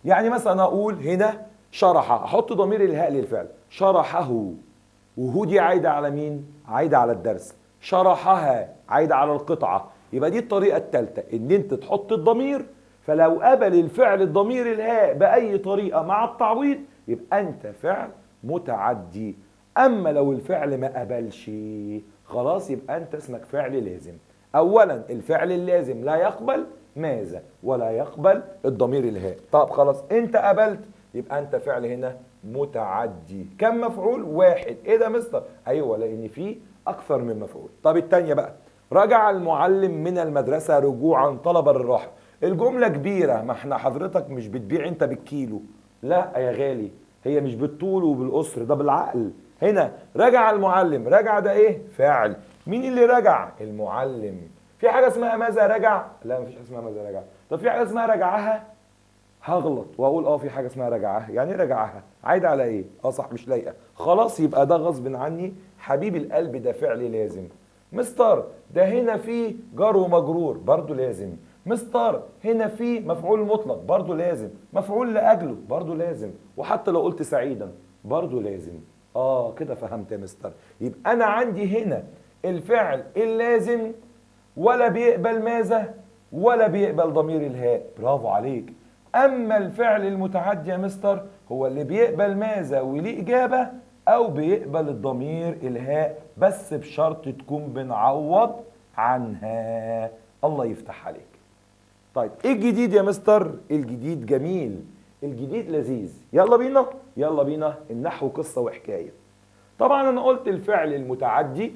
يعني مثلا اقول هنا شرح، احط ضمير الهاء للفعل شرحه، وهو دي عايدة على مين؟ عايدة على الدرس. شرحها عايدة على القطعة. يبقى دي الطريقة التالتة، ان انت تحط الضمير، فلو قبل الفعل الضمير الهاء بأي طريقة مع التعويض يبقى أنت فعل متعدي. أما لو الفعل ما قبلش خلاص يبقى أنت اسمك فعل لازم. أولا الفعل اللازم لا يقبل ماذا ولا يقبل الضمير الهاء. طب خلاص أنت قبلت يبقى أنت فعل هنا متعدي. كم مفعول؟ واحد. إيه ده مستر؟ أيوة، لأن فيه أكثر من مفعول. طب التانية بقى، رجع المعلم من المدرسة رجوعا طلبا للراحة. الجملة كبيرة، ما احنا حضرتك مش بتبيع انت بالكيلو، لا يا غالي، هي مش بالطول وبالقصر، ده بالعقل. هنا رجع المعلم، رجع ده ايه؟ فعل. مين اللي رجع؟ المعلم. في حاجة اسمها ماذا رجع؟ لا مفيش حاجة اسمها ماذا رجع. طب في حاجة اسمها رجعها؟ هغلط واقول في حاجه اسمها رجعها. يعني ايه رجعها؟ عايده على ايه؟ صح مش لايقه خلاص، يبقى ده غصب عني. حبيب القلب ده فعل لازم. مستر ده هنا في جار ومجرور برضو لازم. مستر هنا في مفعول مطلق برضو لازم. مفعول لاجله برضو لازم. وحتى لو قلت سعيدا برضو لازم. كده فهمت يا مستر. يبقى انا عندي هنا الفعل اللازم ولا بيقبل ماذا ولا بيقبل ضمير الهاء. برافو عليك. اما الفعل المتعدي يا مستر هو اللي بيقبل ماذا وليه اجابه او بيقبل الضمير الهاء، بس بشرط تكون بنعوض عنها. الله يفتح عليك. طيب ايه الجديد يا مستر؟ الجديد جميل، الجديد لذيذ. يلا بينا يلا بينا. النحو قصه وحكايه. طبعا انا قلت الفعل المتعدي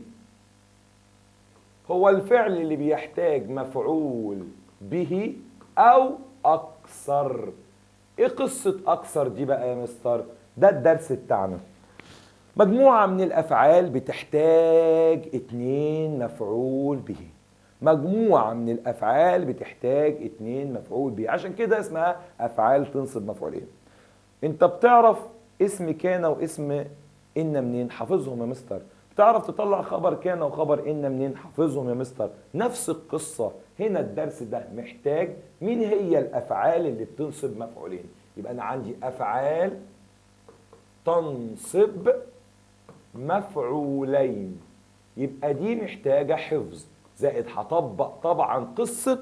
هو الفعل اللي بيحتاج مفعول به او اكثر. ايه قصة اكثر دي بقى يا مستر؟ ده الدرس بتاعنا. مجموعة من الافعال بتحتاج 2 مفعول به. مجموعة من الافعال بتحتاج 2 مفعول به، عشان كده اسمها افعال تنصب مفعولين. انت بتعرف اسم كان واسم ان منين؟ حافظهم يا مستر. بتعرف تطلع خبر كان وخبر ان منين؟ حافظهم يا مستر. نفس القصة هنا. الدرس ده محتاج مين هي الافعال اللي بتنصب مفعولين. يبقى انا عندي افعال تنصب مفعولين، يبقى دي محتاجة حفظ. زائد هطبق طبعا قصة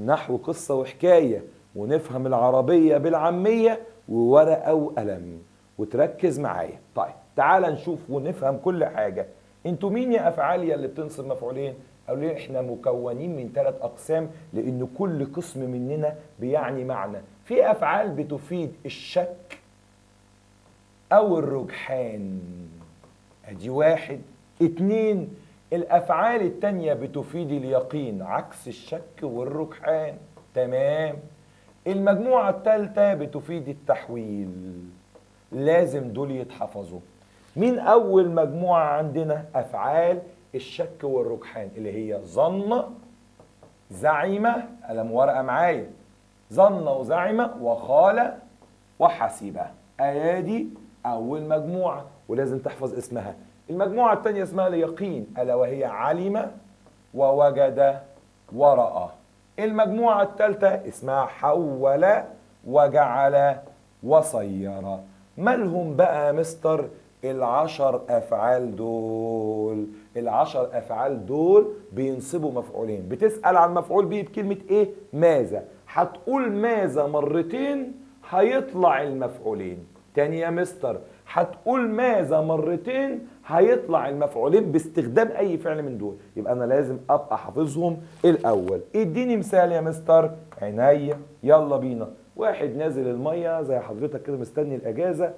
نحو قصة وحكاية، ونفهم العربية بالعامية وورقة وقلم وتركز معايا. طيب تعال نشوف ونفهم كل حاجة. انتوا مين يا افعال يا اللي بتنصب مفعولين؟ قالوا لي احنا مكونين من 3 اقسام، لان كل قسم مننا بيعني معنى. في افعال بتفيد الشك او الرجحان، ادي 1. 2 الافعال التانية بتفيد اليقين عكس الشك والرجحان. تمام. المجموعة الثالثة بتفيد التحويل. لازم دول يتحفظوا. مين اول مجموعة عندنا؟ افعال الشك والرجحان، اللي هي ظن، زعم، قلم ورقة معايا، ظن وزعم وخال وحسب. ايادي اول مجموعة ولازم تحفظ اسمها. المجموعة الثانية اسمها اليقين، الا وهي علم ووجد ورأى. المجموعة الثالثة اسمها حول وجعل وصير. مالهم بقى مستر؟ 10 أفعال دول. 10 أفعال دول بينصبوا مفعولين. بتسأل عن مفعول به بكلمة ايه؟ ماذا. هتقول ماذا مرتين هيطلع المفعولين. تاني يا مستر، هتقول ماذا مرتين هيطلع المفعولين باستخدام اي فعل من دول. يبقى انا لازم ابقى حافظهم الاول. اديني مثال يا مستر. عينيا. يلا بينا. واحد نازل الميه زي حضرتك كده مستني الاجازه،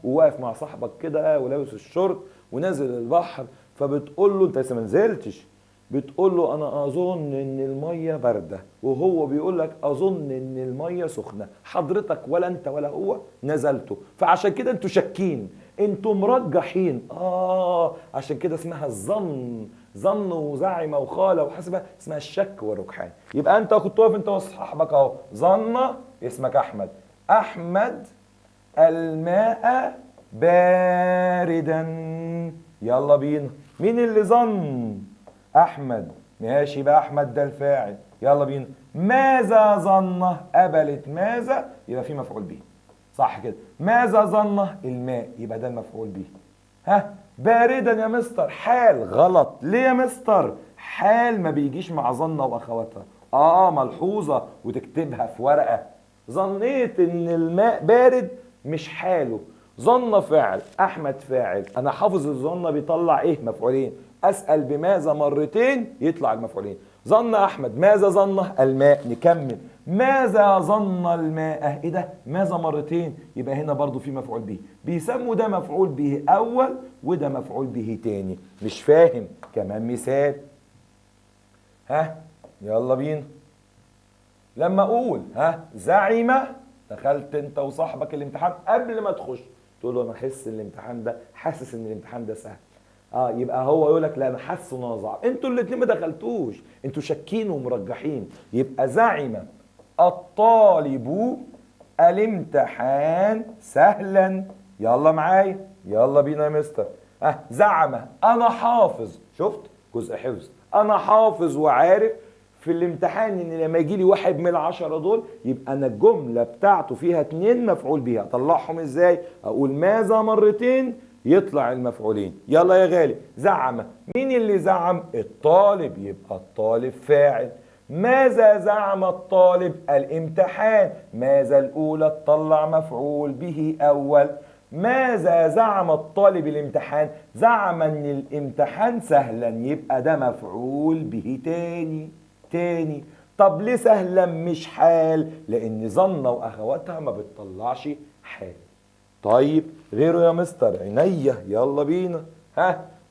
وواقف مع صاحبك كده ولابس الشورت ونازل البحر، فبتقول له انت لسه ما نزلتش، بتقول له انا اظن ان الميه بارده، وهو بيقول لك اظن ان الميه سخنه. حضرتك ولا انت ولا هو نزلته، فعشان كده انتوا شاكين، انتوا مرجحين. عشان كده اسمها الظن. ظن وزعم وخال وحسب اسمها الشك والرجحان. يبقى انت كنت واقف انت وصاحبك اهو، ظن اسمك احمد. احمد الماء باردا. يلا بينا. مين اللي ظن؟ احمد. ماشي بقى، احمد ده الفاعل. يلا بينا. ماذا ظن؟ قبلت ماذا يبقى في مفعول به، صح كده. ماذا ظن؟ الماء، يبقى ده المفعول به. باردا يا مستر حال. غلط. ليه يا مستر؟ حال ما بيجيش مع ظن واخواتها. ملحوظه وتكتبها في ورقه. ظنيت ان الماء بارد مش حاله. ظن فاعل، احمد فاعل. انا حافظ الظن بيطلع ايه؟ مفعولين. اسال بماذا مرتين يطلع المفعولين. ظن احمد. ماذا ظن؟ الماء. نكمل. ماذا ظن الماء؟ ايه ده؟ ماذا مرتين، يبقى هنا برضو في مفعول به. بيسموا ده مفعول به اول وده مفعول به تاني. مش فاهم؟ كمان مثال. يلا بينا. لما اقول زعم، دخلت انت وصاحبك الامتحان قبل ما تخش، تقول له انا حاسس ان الامتحان ده، حاسس ان الامتحان ده سهل. يبقى هو يقول لك لا انا حاسس ان انا صعب. انتوا الاثنين ما دخلتوش، انتوا شاكين ومرجحين. يبقى زعم الطالب الامتحان سهلا. يلا معايا، يلا بينا يا مستر. زعم انا حافظ. شفت جزء حفظ. انا حافظ وعارف في الامتحان ان لما يجي لي واحد من العشرة دول يبقى انا الجملة بتاعته فيها 2 مفعول بيها. اطلعهم ازاي؟ اقول ماذا مرتين يطلع المفعولين. يلا يا غالي زعم. مين اللي زعم؟ الطالب، يبقى الطالب فاعل. ماذا زعم الطالب؟ الامتحان. ماذا الأولى تطلع مفعول به أول. ماذا زعم الطالب الامتحان؟ زعم ان الامتحان سهلا، يبقى ده مفعول به تاني. طب ليه سهلا مش حال؟ لان ظن واخواتها ما بتطلعش حال. طيب غيره يا مستر؟ عينيا، يلا بينا.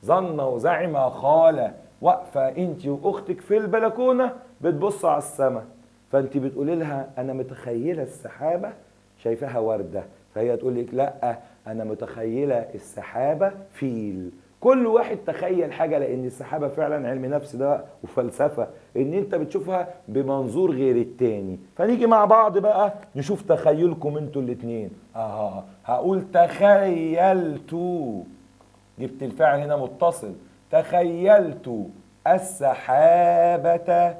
ظن وزعم خالة. واقفة انت واختك في البلكونة بتبص على السماء، فانت بتقولي لها انا متخيلة السحابة شايفاها وردة، فهي تقول لك لا انا متخيلة السحابة فيل. كل واحد تخيل حاجة، لان السحابة فعلا علم نفس ده وفلسفة، ان انت بتشوفها بمنظور غير التاني. فنيجي مع بعض بقى نشوف تخيلكم انتوا الاتنين. هقول تخيلت، جبت الفعل هنا متصل. تخيلت السحابة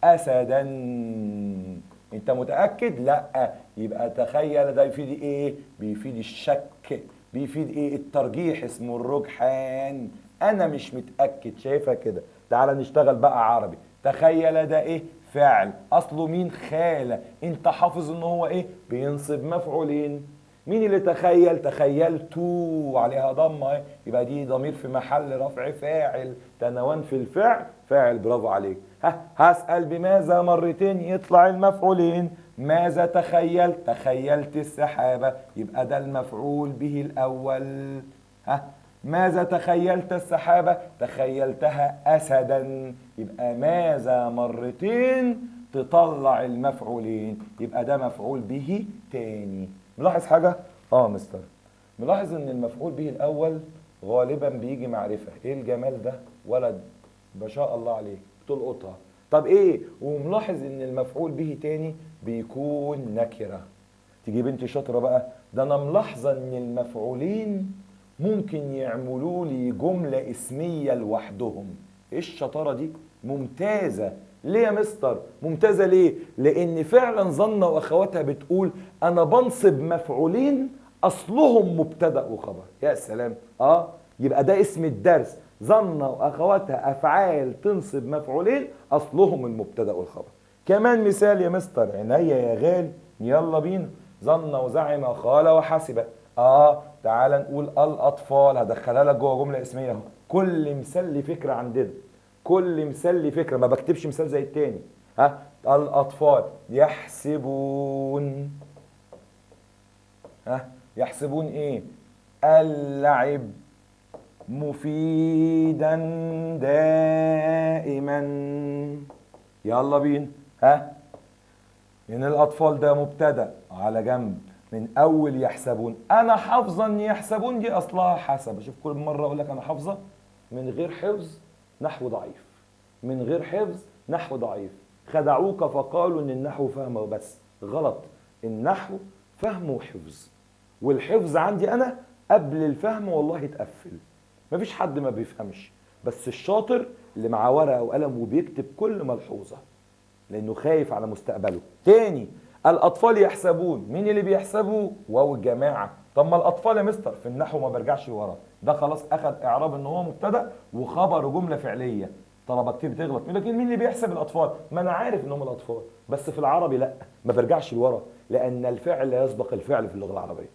أسدا. انت متأكد؟ لا. يبقى تخيل ده يفيد ايه؟ بيفيد الشك، بيفيد ايه؟ الترجيح، اسمه الرجحان. انا مش متأكد. شايفها كده؟ تعال نشتغل بقى عربي. تخيل ده ايه؟ فعل، اصله مين؟ خالة. انت حافظ ان هو ايه؟ بينصب مفعولين. مين اللي تخيل؟ تخيلتو عليها ضمه اهي، يبقى دي ضمير في محل رفع فاعل. تنوان في الفعل فاعل، برافو عليك. هسأل بماذا مرتين يطلع المفعولين. ماذا تخيلت؟ تخيلت السحابة، يبقى ده المفعول به الأول. ماذا تخيلت السحابة؟ تخيلتها أسدا، يبقى ماذا مرتين تطلع المفعولين، يبقى ده مفعول به تاني. ملاحظ حاجة؟ مستر، ملاحظ ان المفعول به الاول غالبا بيجي معرفة. ايه الجمال ده؟ ولد ما شاء الله عليك تلقطها. طب ايه؟ وملاحظ ان المفعول به تاني بيكون نكرة. تيجي بنتي شاطرة بقى، ده انا ملاحظة ان المفعولين ممكن يعملوا لي جملة اسمية لوحدهم. ايه الشطارة دي؟ ممتازة. ليه يا مستر ممتازة؟ ليه؟ لان فعلا ظن واخواتها بتقول انا بنصب مفعولين اصلهم مبتدأ وخبر. يا سلام. يبقى ده اسم الدرس. ظن واخواتها افعال تنصب مفعولين اصلهم المبتدأ والخبر. كمان مثال يا مستر. عينيا يا غالي، يلا بينا. ظن وزعم خال وحسب. تعال نقول الاطفال. هدخلها لك جوه جمله اسميه اهو. كل مثال ليه فكره عندنا، كل مثال ليه فكره، ما بكتبش مثال زي التاني. الاطفال يحسبون. يحسبون ايه؟ اللعب مفيدا دائما. يلا بينا. ان الاطفال ده مبتدا على جنب من اول يحسبون. انا حافظه ان يحسبون دي اصلها حسب. شوف كل مره اقول لك انا حافظه. من غير حفظ نحو ضعيف، من غير حفظ نحو ضعيف. خدعوك فقالوا ان النحو فهم وبس. غلط. النحو فهم وحفظ، والحفظ عندي انا قبل الفهم والله اتقفل. مفيش حد ما بيفهمش، بس الشاطر اللي معاه ورقه وقلم وبيكتب كل ملحوظه لانه خايف على مستقبله. تاني، الاطفال يحسبون. مين اللي بيحسبوا؟ واو الجماعه. طب ما الاطفال يا مستر في النحو ما برجعش ورا، ده خلاص اخد اعراب ان هو مبتدا وخبر جمله فعليه. طلبه كتير بتغلط يقول لك مين اللي بيحسب الاطفال؟ ما انا عارف ان هم الاطفال، بس في العربي لا، ما برجعش لورا لان الفعل لا يسبق الفعل في اللغه العربيه.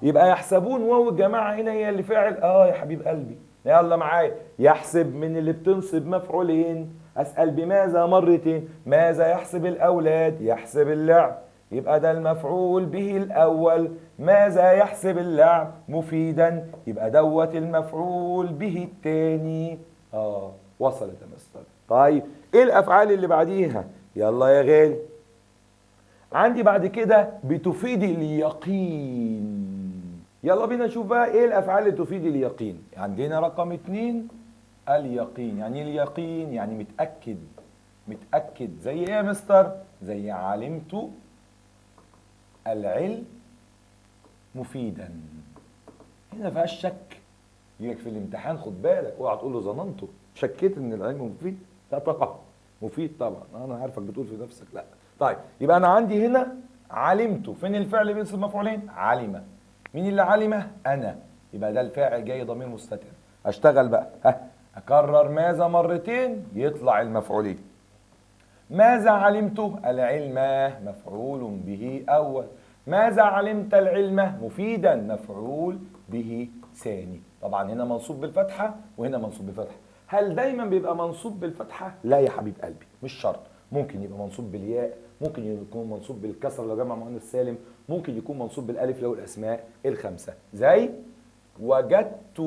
يبقى يحسبون واو الجماعه هنا هي اللي فاعل. يا حبيب قلبي يلا معايا. يحسب من اللي بتنصب مفعولين. اسال بماذا مرتين. ماذا يحسب الاولاد؟ يحسب اللعب، يبقى ده المفعول به الاول. ماذا يحسب اللعب مفيدا، يبقى دوت المفعول به الثاني. وصلت يا مستر. طيب ايه الافعال اللي بعديها؟ يلا يا غالي. عندي بعد كده بتفيد اليقين. يلا بينا نشوف بقى ايه الافعال اللي تفيد اليقين. عندنا رقم 2 اليقين. يعني اليقين يعني متأكد. متأكد زي ايه يا مستر؟ زي علمت العلم مفيدا. هنا ما فيهاش شك. يجيلك في الامتحان خد بالك، اوعى تقول له ظننته، شكيت ان العلم مفيد؟ لا طبعا مفيد طبعا، انا عارفك بتقول في نفسك لا. طيب يبقى انا عندي هنا علمت، فين الفعل بينصب مفعولين؟ علم. مين اللي علمه؟ انا، يبقى ده الفاعل جاي ضمير مستتر. اشتغل بقى، اكرر ماذا مرتين يطلع المفعولين. ماذا علمت؟ العلم مفعول به أول. ماذا علمت العلم؟ مفيدا مفعول به ثاني. طبعا هنا منصوب بالفتحة وهنا منصوب بالفتحة. هل دايما بيبقى منصوب بالفتحة؟ لا يا حبيب قلبي، مش شرط. ممكن يبقى منصوب بالياء، ممكن يكون منصوب بالكسر لو جمع مؤنث سالم، ممكن يكون منصوب بالالف لو الاسماء الخمسة. زي وجدت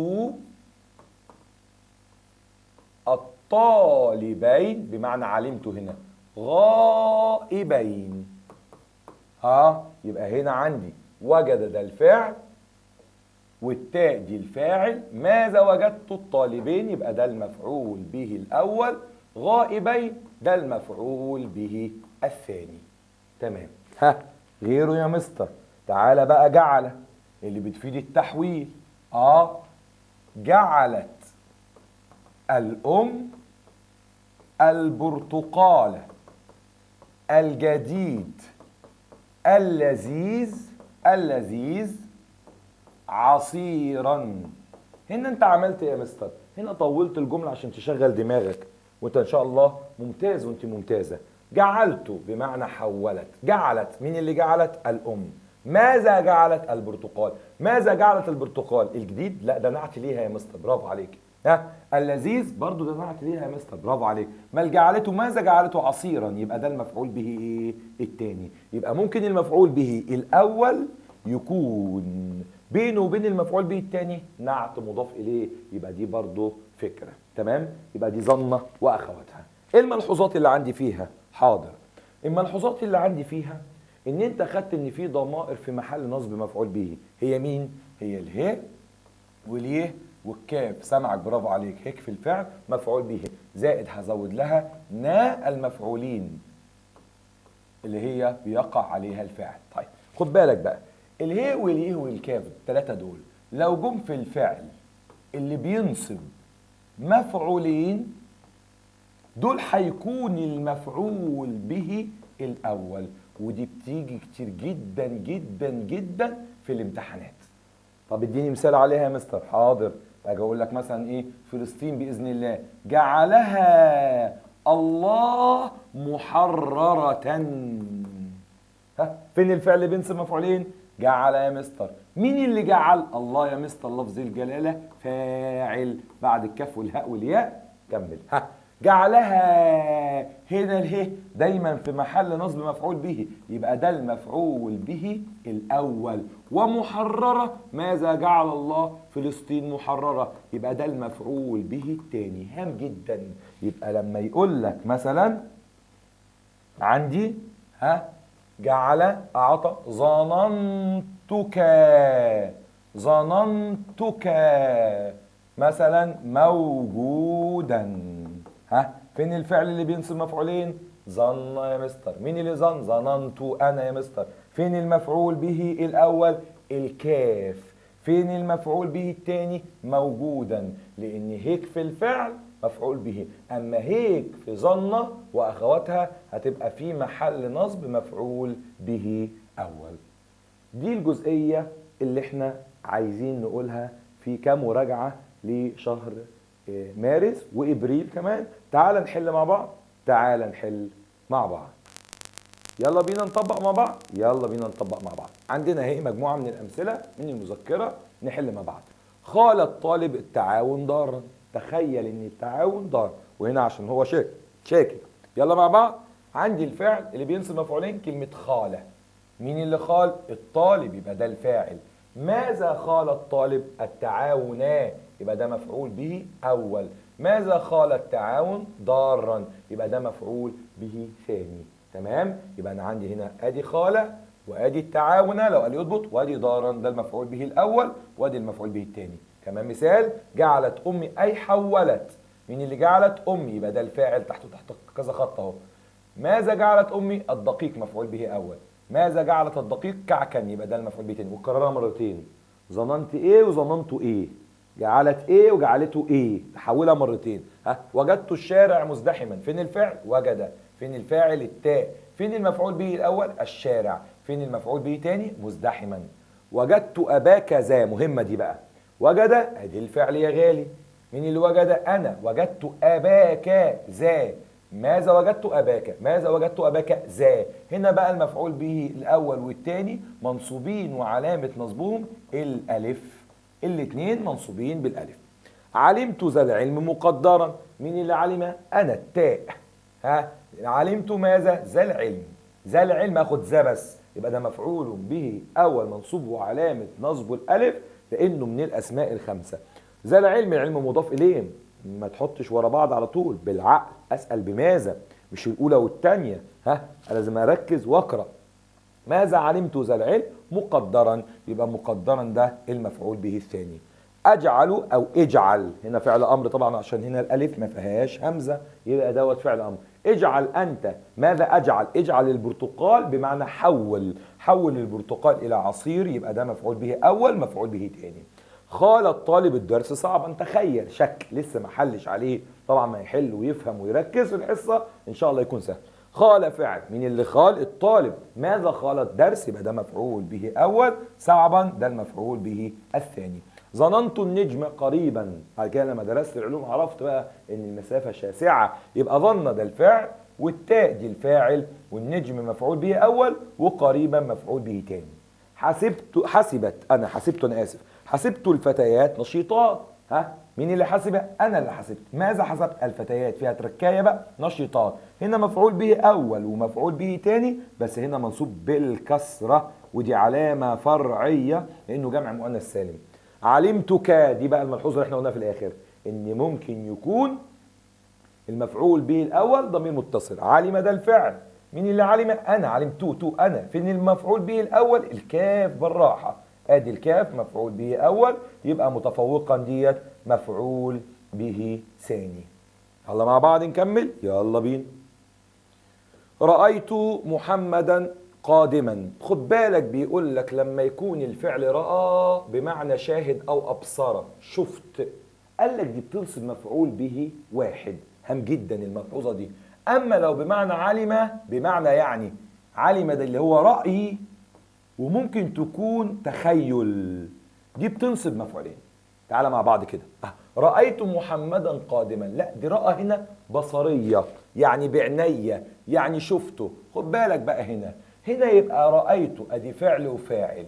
الطالبين، بمعنى علمت هنا غائبين. يبقى هنا عندي وجد ده الفعل والتاء دي الفاعل. ماذا وجدت الطالبين؟ يبقى ده المفعول به الأول. غائبين ده المفعول به الثاني. تمام. غيره يا مستر. تعالى بقى جعل اللي بتفيد التحويل. جعلت الأم البرتقال الجديد اللذيذ عصيرا. هنا انت عملت ايه يا مستر؟ هنا طولت الجملة عشان تشغل دماغك، وانت ان شاء الله ممتاز وانت ممتازة. جعلت بمعنى حولت. جعلت، مين اللي جعلت؟ الأم. ماذا جعلت؟ البرتقال. ماذا جعلت البرتقال الجديد؟ لا ده نعت ليها يا مستر، برافو عليك. اللذيذ برضو ده نعت ليها يا مستر، برافو عليك. ما جعلته، ماذا جعلته؟ عصيرا، يبقى ده المفعول به ايه؟ التاني. يبقى ممكن المفعول به الاول يكون بينه وبين المفعول به التاني نعت مضاف اليه، يبقى دي برضو فكرة. تمام. يبقى دي ظنة واخواتها. ايه الملحوظات اللي عندي فيها؟ حاضر. الملحوظات اللي عندي فيها ان انت خدت ان في ضمائر في محل نصب مفعول به. هي مين؟ هي الهاء واليه والكاف. سمعك، برافو عليك. هيك في الفعل مفعول به، زائد هزود لها نا المفعولين اللي هي بيقع عليها الفعل. طيب خد بالك بقى، الهاء واليه والكاف الثلاثه دول لو جم في الفعل اللي بينصب مفعولين، دول هيكون المفعول به الاول. ودي بتيجي كتير جدا جدا جدا في الامتحانات. طب اديني مثال عليها يا مستر. حاضر. اجي اقول لك مثلا ايه؟ فلسطين باذن الله جعلها الله محررة. فين الفعل اللي بينصب مفعولين؟ جعل يا مستر. مين اللي جعل؟ الله يا مستر، لفظ الجلالة فاعل بعد الكاف والهاء والياء. كمل. جعلها، هنا اله دايما في محل نصب مفعول به، يبقى ده المفعول به الاول. ومحررة، ماذا جعل الله فلسطين محررة؟ يبقى ده المفعول به الثاني. هام جدا. يبقى لما يقول لك مثلا عندي جعل اعطى ظننتك مثلا موجودا. فين الفعل اللي بينصب مفعولين؟ ظن يا مستر. مين اللي ظن؟ ظننت انا يا مستر. فين المفعول به الاول؟ الكاف. فين المفعول به الثاني؟ موجودا، لان هيك في الفعل مفعول به، اما هيك في ظن واخواتها هتبقى في محل نصب مفعول به اول. دي الجزئية اللي احنا عايزين نقولها في كمراجعة لشهر مارس وإبريل كمان. تعال نحل مع بعض. تعال نحل مع بعض. يلا بينا نطبق مع بعض. يلا بينا نطبق مع بعض. عندنا اهي مجموعة من الأمثلة من المذكرة نحل مع بعض. قال الطالب التعاون ضارا. تخيل ان التعاون ضار، وهنا عشان هو شاكر. يلا مع بعض. عندي الفعل اللي بينصب مفعولين كلمة خالة. مين اللي خال؟ الطالب، يبقى ده الفاعل. ماذا خال الطالب؟ التعاون، يبقى ده مفعول به أول. ماذا خال التعاون؟ ضارا، يبقى ده مفعول به ثاني. تمام. يبقى أنا عندي هنا أدي خالة وأدي التعاون لو قال يضبط، وأدي ضارا ده المفعول به الأول وأدي المفعول به الثاني. كمان مثال، جعلت أمي أي حولت. مين اللي جعلت؟ أمي، يبقى ده الفاعل تحت كذا خط أهو. ماذا جعلت أمي؟ الدقيق مفعول به أول. ماذا جعلت الدقيق كعكا، يبقى ده المفعول به تاني، وكررها مرتين. ظننت ايه وظننته ايه، جعلت ايه وجعلته ايه، تحولها مرتين. وجدت الشارع مزدحما، فين الفعل؟ وجد. فين الفاعل؟ التاء. فين المفعول به الاول؟ الشارع. فين المفعول به تاني؟ مزدحما. وجدت اباك ذا، مهمه دي بقى. وجد ادي الفعل يا غالي. مين اللي وجد؟ انا. وجدت اباك ذا. ماذا وجدت اباك؟ ماذا وجدت اباك ذا. هنا بقى المفعول به الاول والثاني منصوبين وعلامه نصبهم الالف، الاثنين منصوبين بالالف. علمت ذا العلم مقدرا، مين اللي علم؟ انا، التاء. علمت ماذا؟ ذا العلم. ذا العلم اخد ذا بس، يبقى ده مفعول به اول منصوب وعلامه نصبه الالف لانه من الاسماء الخمسه. ذا العلم، العلم مضاف اليه، ما تحطش ورا بعض على طول، بالعقل اسال بماذا، مش الاولى والثانيه. لازم اركز واقرا. ماذا علمت ذا العلم مقدرا، يبقى مقدرا ده المفعول به الثاني. اجعل او اجعل، هنا فعل امر طبعا عشان هنا الالف ما فيهاش همزه، يبقى دوت فعل امر. اجعل انت. ماذا اجعل؟ اجعل البرتقال بمعنى حول، حول البرتقال الى عصير، يبقى ده مفعول به اول، مفعول به ثاني. خال الطالب الدرس صعبا، تخيل شك لسه ما حلش عليه، طبعا ما يحل ويفهم ويركز في الحصه ان شاء الله يكون سهل. خال فعل، مين اللي خال؟ الطالب. ماذا خال الدرس؟ يبقى ده مفعول به اول، صعبا ده المفعول به الثاني. ظننت النجم قريبا، بعد كده لما درست العلوم عرفت بقى ان المسافه شاسعه، يبقى ظن ده الفعل والتاء دي الفاعل والنجم مفعول به اول وقريبا مفعول به ثاني. حسبت الفتيات نشيطات. مين اللي حسب؟ انا اللي حسبت. ماذا حسبت؟ الفتيات، فيها تركايه بقى، نشيطات. هنا مفعول به اول ومفعول به تاني، بس هنا منصوب بالكسره ودي علامه فرعيه لانه جمع مؤنث سالم. علمتك، دي بقى الملحوظه اللي احنا قلناها في الاخر، ان ممكن يكون المفعول به الاول ضمير متصل. علم ده الفعل، مين اللي علم؟ انا. علمت انا. فين المفعول به الاول؟ الكاف بالراحه، ادي الكاف مفعول به اول، يبقى متفوقا ديت مفعول به ثاني. يلا مع بعض نكمل، يلا بينا. رأيت محمدا قادما، خد بالك بيقول لك لما يكون الفعل رأى بمعنى شاهد او ابصر، شفت، قال لك دي بتنصب مفعول به واحد، هام جدا الملحوظه دي. اما لو بمعنى علم، بمعنى يعني علم ده اللي هو رأي وممكن تكون تخيل، دي بتنصب مفعولين. تعالى مع بعض كده. رأيت محمدا قادما، لا دي رأى هنا بصرية، يعني بعينيا، يعني شفته. خد بالك بقى هنا يبقى رأيت ادي فعل وفاعل.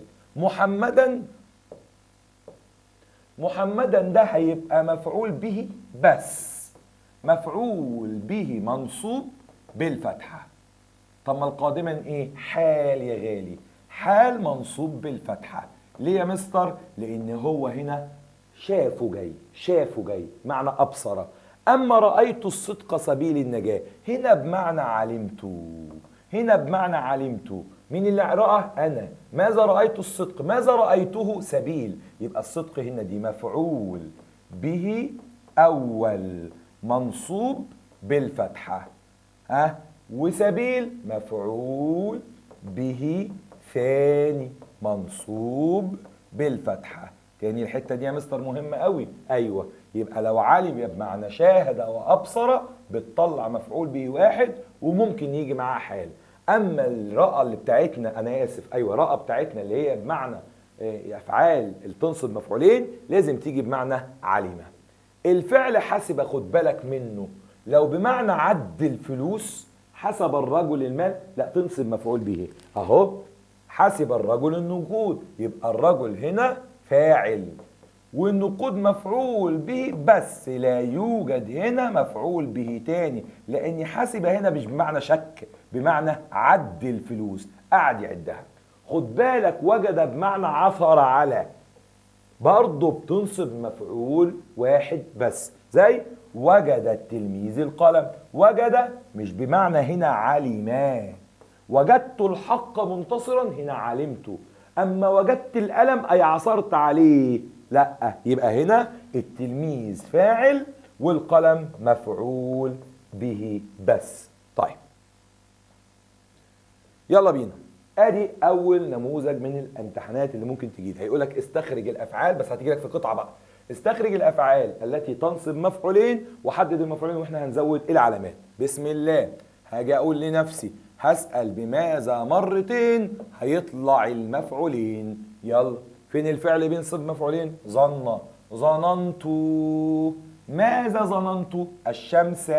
محمدا ده هيبقى مفعول به بس، مفعول به منصوب بالفتحة. طب ما القادما ايه؟ حال يا غالي، حال منصوب بالفتحة. ليه يا مستر؟ لان هو هنا شافه جاي معنى ابصر. اما رأيت الصدق سبيل النجاة، هنا بمعنى علمت. مين اللي رأى؟ انا. ماذا رأيت الصدق؟ ماذا رأيته؟ سبيل، يبقى الصدق هنا دي مفعول به اول منصوب بالفتحة، وسبيل مفعول به ثاني منصوب بالفتحة. تاني الحتة دي يا مستر مهمة قوي. ايوه، يبقى لو علم بمعنى شاهد او ابصر بتطلع مفعول به واحد وممكن يجي معاه حال. اما الرأى اللي بتاعتنا، انا اسف، ايوه رأى بتاعتنا اللي هي بمعنى افعال اللي تنصب مفعولين لازم تيجي بمعنى علم. الفعل حسب، خد بالك منه، لو بمعنى عد الفلوس، حسب الرجل المال، لا تنصب مفعول به. اهو حسب الرجل النقود، يبقى الرجل هنا فاعل والنقود مفعول به، بس لا يوجد هنا مفعول به تاني، لان حسب هنا مش بمعنى شك، بمعنى عد الفلوس، قعد يعدها. خد بالك وجد بمعنى عثر على، برضه بتنصب مفعول واحد بس، زي وجد التلميذ القلم. وجد مش بمعنى هنا علما. وجدت الحق منتصرا، هنا علمت. اما وجدت القلم اي عثرت عليه، لا، يبقى هنا التلميذ فاعل والقلم مفعول به بس. طيب يلا بينا. ادي اول نموذج من الامتحانات اللي ممكن تجي لك. هيقول لك استخرج الافعال، بس هتيجي لك في قطعه بقى. استخرج الافعال التي تنصب مفعولين وحدد المفعولين، واحنا هنزود العلامات. بسم الله. هاجي اقول لنفسي هسأل بماذا مرتين، هيطلع المفعولين. يلا، فين الفعل بينصب مفعولين؟ ظن. ظننت. ماذا ظننت؟ الشمس.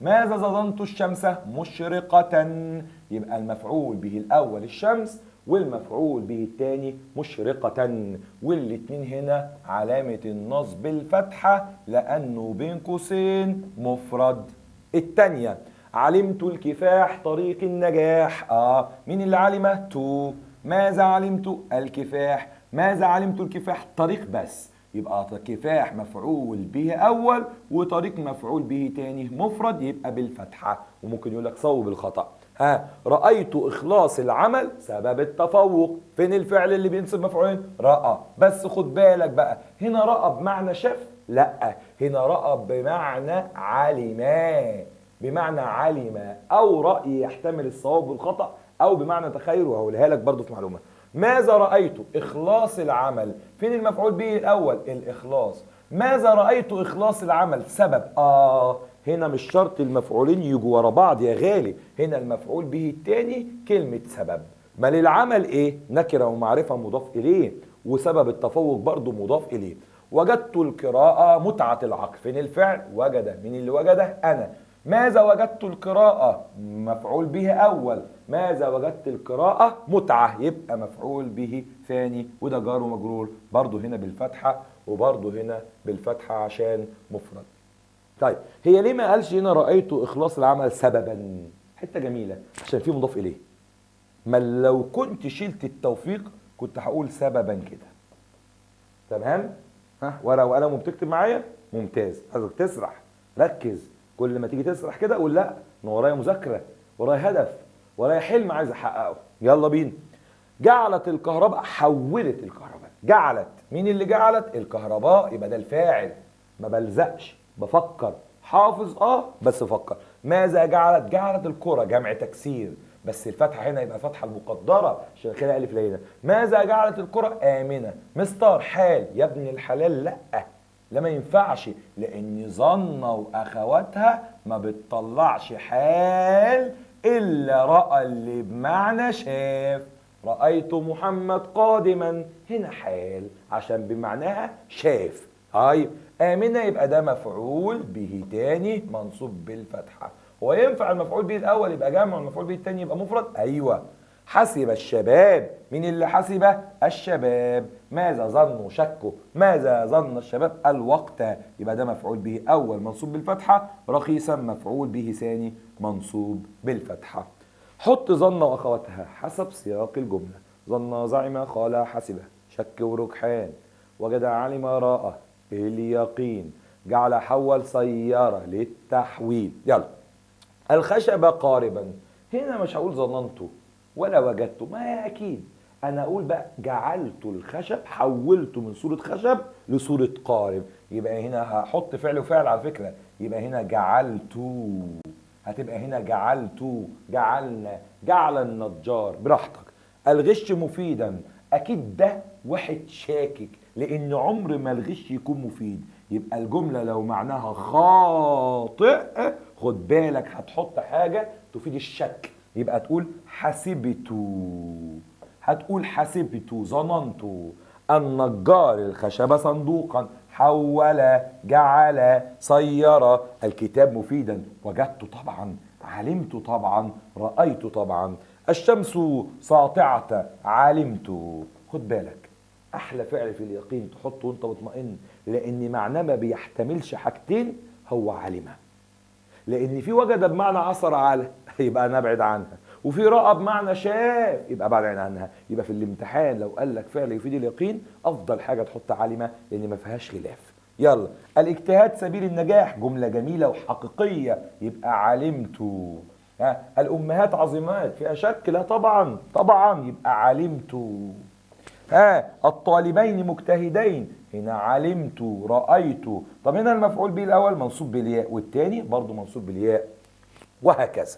ماذا ظننت الشمس؟ مشرقة. يبقى المفعول به الأول الشمس، والمفعول به الثاني مشرقة، والاتنين هنا علامة النصب الفتحة لأنه بين قوسين مفرد. الثانية علمت الكفاح طريق النجاح. مين اللي علمه؟ تو. ماذا علمت؟ الكفاح. ماذا علمت الكفاح؟ طريق بس. يبقى كفاح مفعول به أول وطريق مفعول به تاني مفرد، يبقى بالفتحة. وممكن يقول لك صوب الخطأ. رأيت إخلاص العمل سبب التفوق. فين الفعل اللي بينصب مفعولين؟ رأى. بس خد بالك بقى، هنا رأى بمعنى شاف؟ لا، هنا رأى بمعنى علما. بمعنى علم، أو رأي يحتمل الصواب والخطأ، أو بمعنى تخيل، وهقولها لك برضو في معلومة. ماذا رأيت؟ إخلاص العمل. فين المفعول به الأول؟ الإخلاص. ماذا رأيت إخلاص العمل؟ سبب. هنا مش شرط المفعولين يجوا ورا بعض يا غالي، هنا المفعول به التاني كلمة سبب. ما للعمل إيه؟ نكرة ومعرفة مضاف إليه، وسبب التفوق برضو مضاف إليه. وجدت القراءة متعة العقل. فين الفعل؟ وجد. مين اللي وجده؟ أنا. ماذا وجدت القراءة؟ مفعول به أول. ماذا وجدت القراءة؟ متعة، يبقى مفعول به ثاني، وده جار ومجرور برضو هنا بالفتحة وبرضو هنا بالفتحة عشان مفرد. طيب، هي ليه ما قالش هنا رأيت إخلاص العمل سببا؟ حتة جميلة، عشان فيه مضاف إليه. ما لو كنت شلت التوفيق كنت هقول سببا كده. تمام؟ ورقة وقلم وبتكتب معايا؟ ممتاز. عايزك تسرح، ركز. كل ما تيجي تسرح كده قول لا، انا ورايا مذاكره، ورايا هدف، ورايا حلم عايز احققه. يلا بينا. جعلت الكهرباء، حولت الكهرباء. جعلت. مين اللي جعلت؟ الكهرباء، يبقى ده الفاعل. ما بلزقش، بفكر. حافظ بس فكر. ماذا جعلت؟ جعلت الكرة، جمع تكسير، بس الفتحه هنا يبقى فتحه المقدره عشان كده الف لينه. ماذا جعلت الكرة آمنة؟ مستر حال. يا ابن الحلال لا، لا ما ينفعش، لان ظن واخواتها ما بتطلعش حال الا راى اللي بمعنى شاف. رايت محمد قادما، هنا حال عشان بمعناها شاف. طيب، امنه يبقى ده مفعول به تاني منصوب بالفتحه. هو ينفع المفعول به الاول يبقى جمع والمفعول به التاني يبقى مفرد؟ ايوه. حسب الشباب. مين اللي حسب؟ الشباب. ماذا ظنوا؟ شكوا. ماذا ظن الشباب؟ الوقت. يبقى ده مفعول به أول منصوب بالفتحة، رخيصا مفعول به ثاني منصوب بالفتحة. حط ظن وأخواتها حسب سياق الجملة. ظن، زعم، قال، حسب، شك ورجحان، وجد، علم، راى، اليقين، جعل، حول، سيارة للتحويل. يلا. الخشب قاربا. هنا مش هقول ظننته ولا وجدته، ما اكيد انا اقول بقى جعلت الخشب، حولته من صورة خشب لصورة قارب. يبقى هنا هحط فعل وفعل على فكرة، يبقى هنا جعلت، هتبقى هنا جعلت، جعلنا، جعل النجار. براحتك. الغش مفيدا. اكيد ده واحد شاكك، لان عمر ما الغش يكون مفيد. يبقى الجملة لو معناها خاطئ خد بالك هتحط حاجة تفيد الشك، يبقى تقول حسبت. هتقول حسبت، ظننت. النجار الخشب صندوقا، حول، جعل، صير الكتاب مفيدا. وجدت طبعا، علمت طبعا، رأيت طبعا. الشمس ساطعة، علمت. خد بالك، احلى فعل في اليقين تحطه وانت مطمئن، لان معناه ما بيحتملش حاجتين، هو علمه. لان في وجد بمعنى عصر على يبقى نبعد عنها، وفي رأى بمعنى شاف يبقى بعد عنها. يبقى في الامتحان لو قال لك فعل يفيد اليقين افضل حاجه تحط علمه، لان ما فيهاش خلاف. يلا. الاجتهاد سبيل النجاح، جمله جميله وحقيقيه، يبقى علمت. الامهات عظيمات، فيها شك؟ لا طبعا طبعا، يبقى علمت. الطالبين مجتهدين، هنا علمت، رأيت. طب هنا المفعول به الأول منصوب بالياء، والتاني برضو منصوب بالياء، وهكذا.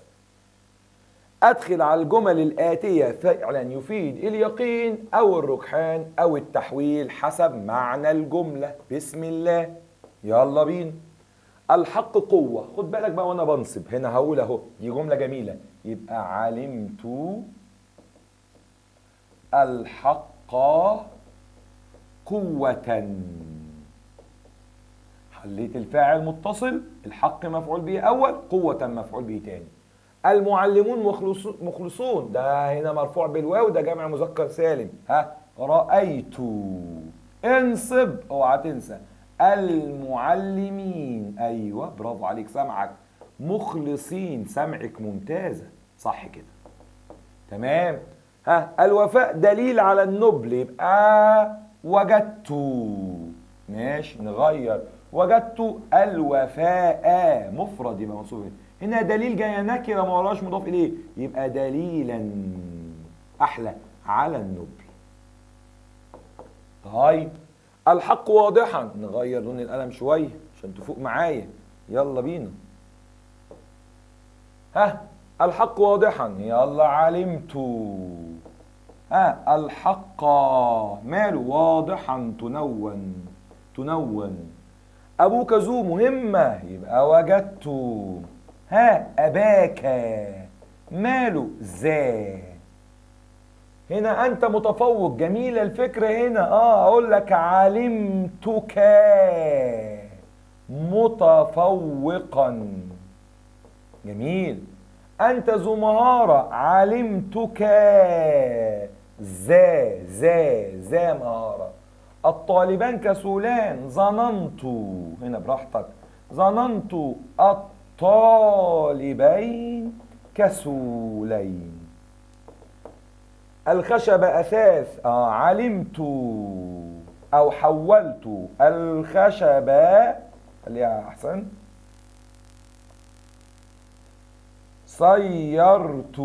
أدخل على الجمل الآتية فعلا يفيد اليقين أو الرجحان أو التحويل حسب معنى الجملة. بسم الله، يلا بينا. الحق قوة. خد بالك بقى وأنا بنصب هنا هقول أهو، دي جملة جميلة. يبقى علمت الحق قوة. حليت الفاعل متصل، الحق مفعول به أول، قوة مفعول به تاني. المعلمون مخلصون، ده هنا مرفوع بالواو، ده جمع مذكر سالم. ها، رأيت. انصب، اوعى تنسى. المعلمين، ايوه برافو عليك، سمعك. مخلصين، سمعك ممتازة، صح كده، تمام. ها، الوفاء دليل على النبل، يبقى وجدت. ماشي، نغير. وجدت الوفاء مفرد يبقى منصوب. هنا دليل جايه نكره ما وراش مضاف اليه، يبقى دليلا، احلى، على النبل. طيب، الحق واضحا. نغير لون القلم شويه عشان تفوق معايا، يلا بينا. ها، الحق واضحا، يلا علمت. ها، الحق ماله واضحا، تنون. أبوك ذو مهمة، يبقى وجدت. ها، أباك ماله ذا. هنا أنت متفوق، جميلة الفكرة هنا. أقول لك علمتك متفوقا، جميل. أنت ذو مهارة، علمتك ذا مهارة. الطالبان كسولان، ظننت. هنا براحتك، ظننت الطالبين كسولين. الخشب أثاث، علمت أو حولت الخشب، خليها أحسن، صيرت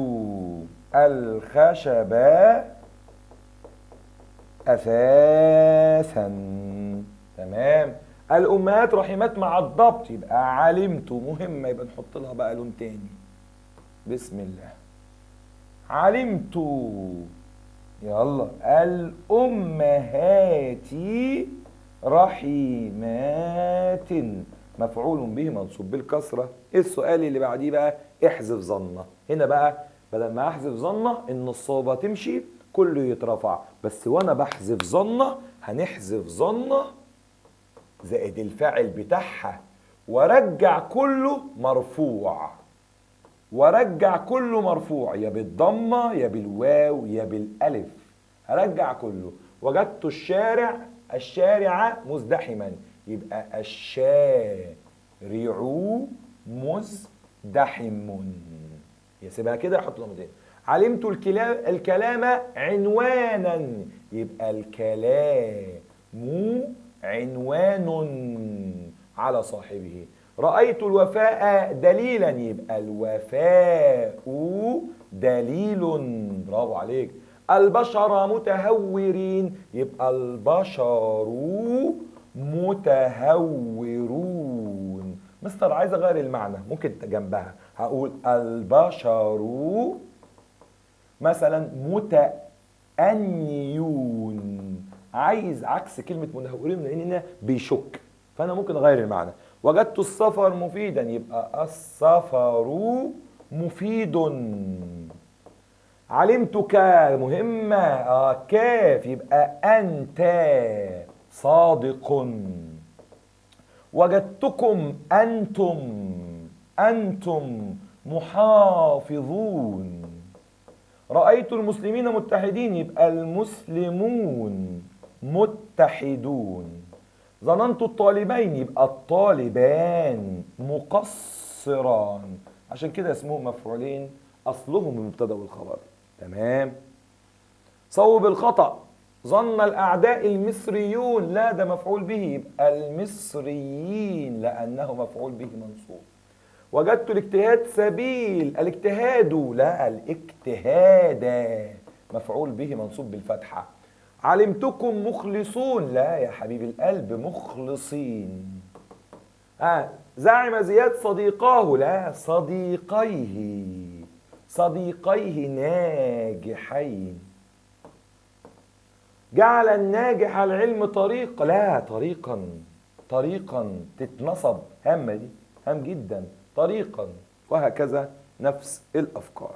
الخشب أثاثا، تمام. الأمهات رحمات مع الضبط، يبقى علمت مهمة، يبقى نحط لها بقى لون تاني. بسم الله، علمت. يلا، الأمهات رحيمات، مفعول به منصوب بالكسرة. السؤال اللي بعديه بقى، احذف ظنة. هنا بقى بدل ما احذف ظنة النصابة تمشي كله يترفع، بس وانا بحذف ظنة هنحذف ظنة زائد الفاعل بتاعها، ورجع كله مرفوع، ورجع كله مرفوع، يا بالضمة يا بالواو يا بالالف، هرجع كله. وجدت الشارع مزدحما، يبقى الشارع مزدحم. يسيبها كده، احط ضمتين. علمت الكلام عنوانا، يبقى الكلام عنوان على صاحبه. رأيت الوفاء دليلا، يبقى الوفاء دليل، برافو عليك. البشر متهورين، يبقى البشر متهورون. مستر عايز اغير المعنى، ممكن جنبها هقول البشر مثلا متأنيون، عايز عكس كلمة متهورين لان هنا بيشك، فانا ممكن اغير المعنى. وجدت السفر مفيدا، يبقى السفر مفيد. علمتك مهمة، كاف، يبقى أنت صادق. وجدتكم أنتم محافظون. رأيت المسلمين متحدين، يبقى المسلمون متحدون. ظننت الطالبين، يبقى الطالبان مقصران، عشان كده اسمهم مفعولين، أصلهم المبتدأ والخبر، تمام. صوب الخطأ. ظن الأعداء المصريون، لا ده مفعول به، يبقى المصريين لأنه مفعول به منصوب. وجدت الاجتهاد سبيل، الاجتهاد، لا الاجتهاد مفعول به منصوب بالفتحة. علمتكم مخلصون، لا يا حبيب القلب مخلصين. زعم زياد صديقاه، لا صديقيه. صديقيه ناجحين. جعل الناجح العلم طريق، لا طريقا، طريقا تتنصب، هامة دي، هام جدا، طريقا، وهكذا نفس الأفكار.